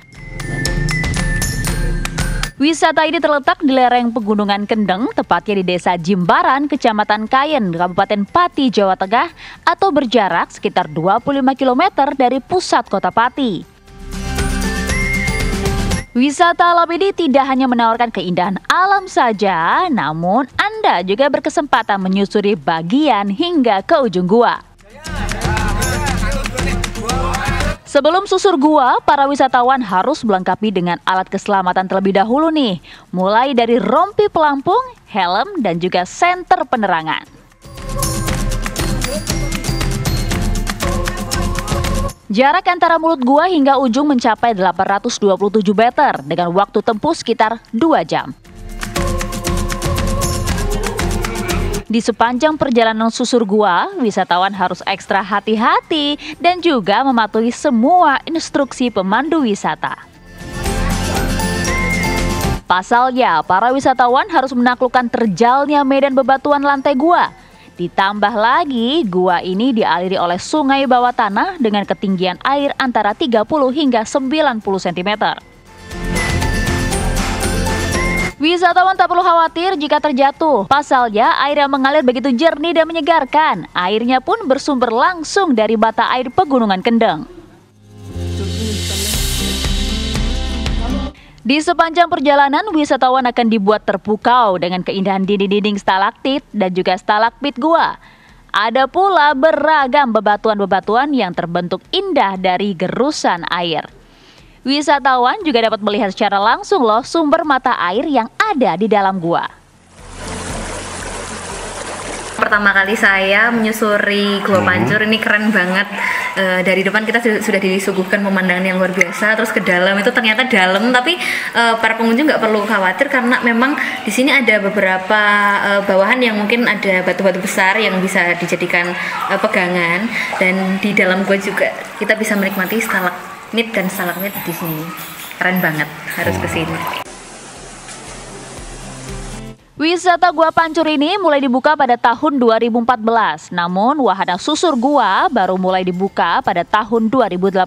Wisata ini terletak di lereng Pegunungan Kendeng, tepatnya di Desa Jimbaran, Kecamatan Kayen, Kabupaten Pati, Jawa Tengah, atau berjarak sekitar 25 km dari pusat kota Pati. Wisata alam ini tidak hanya menawarkan keindahan alam saja, namun Anda juga berkesempatan menyusuri bagian hingga ke ujung gua. Sebelum susur gua, para wisatawan harus melengkapi dengan alat keselamatan terlebih dahulu nih, mulai dari rompi pelampung, helm, dan juga senter penerangan. Jarak antara mulut gua hingga ujung mencapai 827 meter dengan waktu tempuh sekitar 2 jam. Di sepanjang perjalanan susur gua, wisatawan harus ekstra hati-hati dan juga mematuhi semua instruksi pemandu wisata. Pasalnya, para wisatawan harus menaklukkan terjalnya medan bebatuan lantai gua. Ditambah lagi, gua ini dialiri oleh sungai bawah tanah dengan ketinggian air antara 30 hingga 90 cm. Wisatawan tak perlu khawatir jika terjatuh. Pasalnya, air yang mengalir begitu jernih dan menyegarkan. Airnya pun bersumber langsung dari mata air Pegunungan Kendeng. Di sepanjang perjalanan, wisatawan akan dibuat terpukau dengan keindahan dinding-dinding stalaktit dan juga stalagmit gua. Ada pula beragam bebatuan-bebatuan yang terbentuk indah dari gerusan air. Wisatawan juga dapat melihat secara langsung loh sumber mata air yang ada di dalam gua. pertama kali saya menyusuri Gua Pancur. Ini keren banget. Dari depan kita sudah disuguhkan pemandangan yang luar biasa. Terus ke dalam itu ternyata dalam, tapi para pengunjung nggak perlu khawatir karena memang di sini ada beberapa bawahan yang mungkin ada batu-batu besar yang bisa dijadikan pegangan. Dan di dalam gua juga kita bisa menikmati stalagmit dan stalagmit di sini. Keren banget, harus ke sini. Wisata Gua Pancur ini mulai dibuka pada tahun 2014, namun wahana susur gua baru mulai dibuka pada tahun 2018.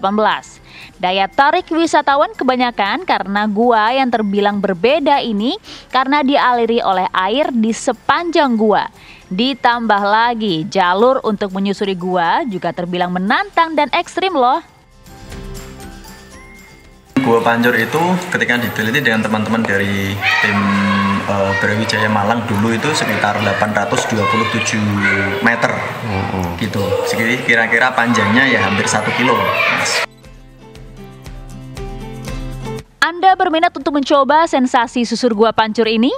Daya tarik wisatawan kebanyakan karena gua yang terbilang berbeda ini karena dialiri oleh air di sepanjang gua. Ditambah lagi jalur untuk menyusuri gua juga terbilang menantang dan ekstrim loh. Gua Pancur itu ketika diteliti dengan teman-teman dari tim Brawijaya Malang dulu itu sekitar 827 meter gitu. Kira-kira panjangnya ya hampir 1 kilo. Anda berminat untuk mencoba sensasi susur Gua Pancur ini?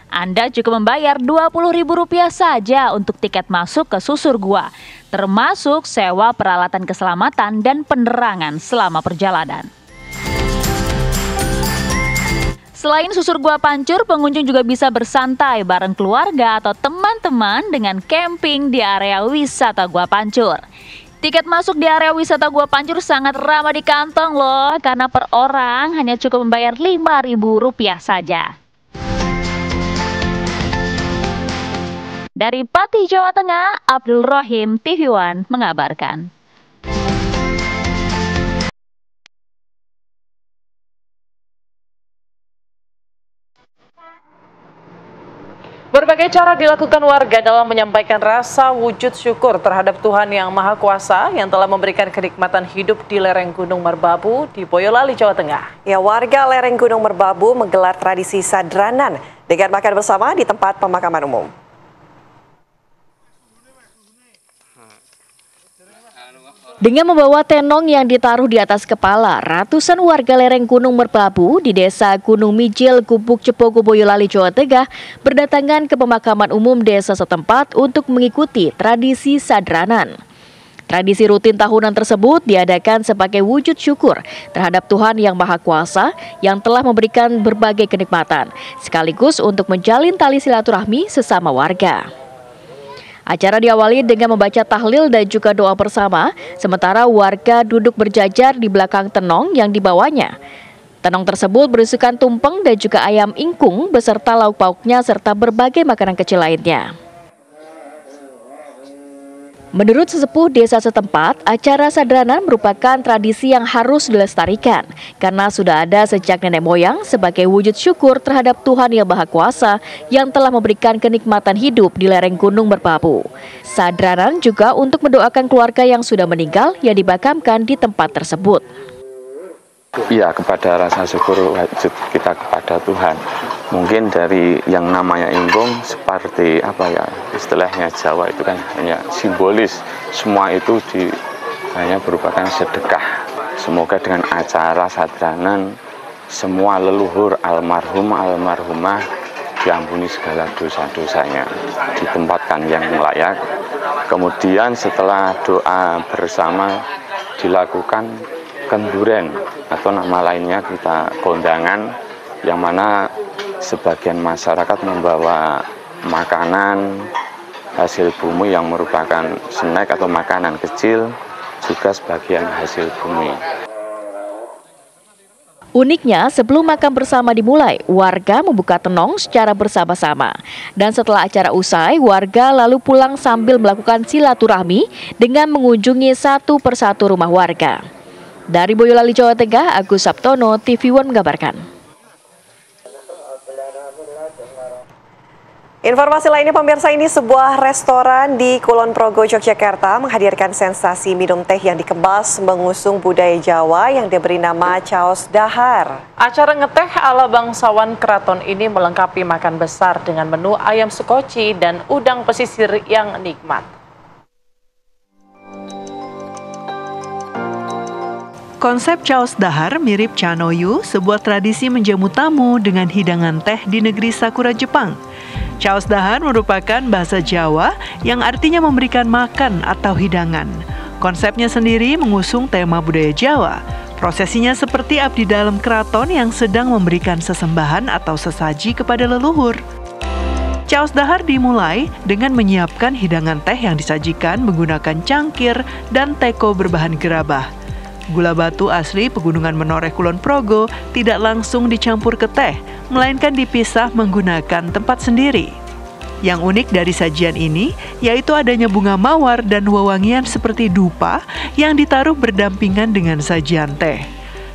Anda cukup membayar Rp20.000 saja untuk tiket masuk ke susur gua, termasuk sewa peralatan keselamatan dan penerangan selama perjalanan. Selain susur Gua Pancur, pengunjung juga bisa bersantai bareng keluarga atau teman-teman dengan camping di area wisata Gua Pancur. Tiket masuk di area wisata Gua Pancur sangat ramah di kantong loh, karena per orang hanya cukup membayar Rp5.000 saja. Dari Pati, Jawa Tengah, Abdul Rohim, TV One mengabarkan. Berbagai cara dilakukan warga dalam menyampaikan rasa wujud syukur terhadap Tuhan Yang Maha Kuasa yang telah memberikan kenikmatan hidup di lereng Gunung Merbabu di Boyolali, Jawa Tengah. Ya, warga lereng Gunung Merbabu menggelar tradisi sadranan dengan makan bersama di tempat pemakaman umum. Dengan membawa tenong yang ditaruh di atas kepala, ratusan warga lereng Gunung Merbabu di Desa Gunung Mijil, Gubuk Cepogo, Boyolali, Jawa Tengah berdatangan ke pemakaman umum desa setempat untuk mengikuti tradisi sadranan. Tradisi rutin tahunan tersebut diadakan sebagai wujud syukur terhadap Tuhan Yang Maha Kuasa yang telah memberikan berbagai kenikmatan, sekaligus untuk menjalin tali silaturahmi sesama warga. Acara diawali dengan membaca tahlil dan juga doa bersama, sementara warga duduk berjajar di belakang tenong yang dibawanya. Tenong tersebut berisikan tumpeng dan juga ayam ingkung beserta lauk pauknya serta berbagai makanan kecil lainnya. Menurut sesepuh desa setempat, acara sadranan merupakan tradisi yang harus dilestarikan karena sudah ada sejak nenek moyang sebagai wujud syukur terhadap Tuhan Yang Maha Kuasa yang telah memberikan kenikmatan hidup di lereng Gunung Merbabu. Sadranan juga untuk mendoakan keluarga yang sudah meninggal yang dimakamkan di tempat tersebut. Iya, kepada rasa syukur wajib kita kepada Tuhan. Mungkin dari yang namanya ingkung seperti apa ya, istilahnya Jawa itu kan hanya simbolis. Semua itu hanya merupakan sedekah. Semoga dengan acara sadranan semua leluhur almarhum almarhumah diampuni segala dosa-dosanya, ditempatkan yang layak. Kemudian setelah doa bersama dilakukan kenduren atau nama lainnya kita kondangan, yang mana sebagian masyarakat membawa makanan hasil bumi yang merupakan snack atau makanan kecil, juga sebagian hasil bumi. Uniknya, sebelum makan bersama dimulai, warga membuka tenong secara bersama-sama. Dan setelah acara usai, warga lalu pulang sambil melakukan silaturahmi dengan mengunjungi satu persatu rumah warga. Dari Boyolali, Jawa Tengah, Agus Sabtono, TV One mengabarkan. Informasi lainnya pemirsa, ini sebuah restoran di Kulon Progo, Yogyakarta menghadirkan sensasi minum teh yang dikemas mengusung budaya Jawa yang diberi nama Chaos Dahar. Acara ngeteh ala bangsawan keraton ini melengkapi makan besar dengan menu ayam sekoci dan udang pesisir yang nikmat. Konsep Chaos Dahar mirip Chanoyu, sebuah tradisi menjamu tamu dengan hidangan teh di negeri Sakura, Jepang. Caos dahar merupakan bahasa Jawa yang artinya memberikan makan atau hidangan. Konsepnya sendiri mengusung tema budaya Jawa. Prosesinya seperti abdi dalam keraton yang sedang memberikan sesembahan atau sesaji kepada leluhur. Caos dahar dimulai dengan menyiapkan hidangan teh yang disajikan menggunakan cangkir dan teko berbahan gerabah. Gula batu asli Pegunungan Menoreh Kulon Progo tidak langsung dicampur ke teh, melainkan dipisah menggunakan tempat sendiri. Yang unik dari sajian ini yaitu adanya bunga mawar dan wewangian seperti dupa yang ditaruh berdampingan dengan sajian teh.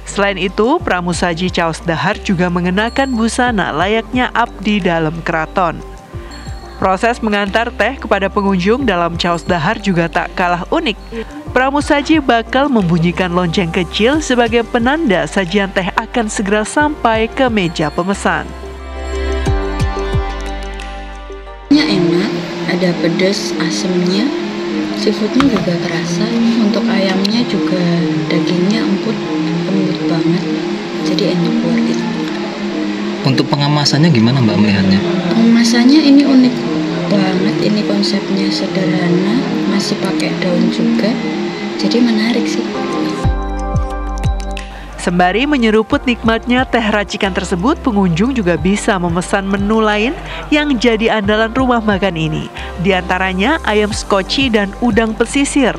Selain itu, pramusaji caos dahar juga mengenakan busana layaknya abdi dalam keraton. Proses mengantar teh kepada pengunjung dalam caos dahar juga tak kalah unik. Pramusaji bakal membunyikan lonceng kecil sebagai penanda sajian teh akan segera sampai ke meja pemesan. Enak, ada pedas, asemnya, seafoodnya juga kerasa. Untuk ayamnya juga dagingnya empuk banget, jadi enak buat itu. Untuk pengemasannya gimana Mbak melihatnya? Pengemasannya ini unik banget, ini konsepnya sederhana, masih pakai daun juga, jadi menarik sih. Sembari menyeruput nikmatnya teh racikan tersebut, pengunjung juga bisa memesan menu lain yang jadi andalan rumah makan ini. Di antaranya ayam skoci dan udang pesisir.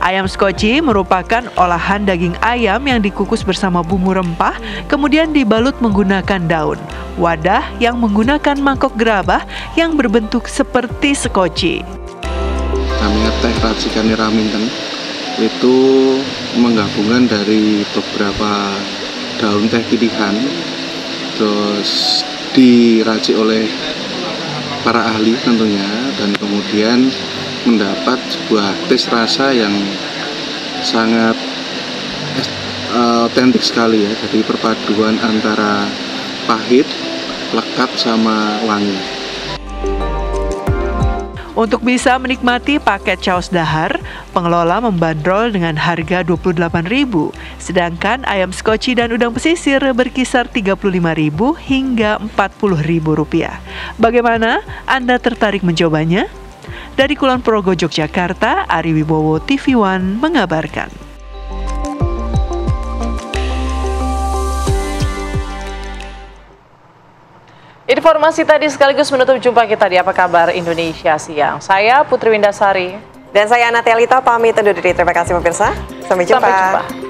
Ayam skoci merupakan olahan daging ayam yang dikukus bersama bumbu rempah, kemudian dibalut menggunakan daun. Wadah yang menggunakan mangkok gerabah yang berbentuk seperti skoci. Namanya teh racikan Raminten. Itu menggabungkan dari beberapa daun teh pilihan, terus diracik oleh para ahli tentunya, dan kemudian mendapat sebuah tes rasa yang sangat otentik sekali ya, jadi perpaduan antara pahit, lekat sama wangi. Untuk bisa menikmati paket caos dahar, pengelola membandrol dengan harga Rp28.000, sedangkan ayam skoci dan udang pesisir berkisar Rp35.000 hingga Rp40.000. Bagaimana? Anda tertarik mencobanya? Dari Kulon Progo, Yogyakarta, Ari Wibowo, TV One mengabarkan. Informasi tadi sekaligus menutup jumpa kita di Apa Kabar Indonesia Siang. Saya Putri Windasari. Dan saya Anatia Lita pamit undur diri. Terima kasih pemirsa. Sampai jumpa.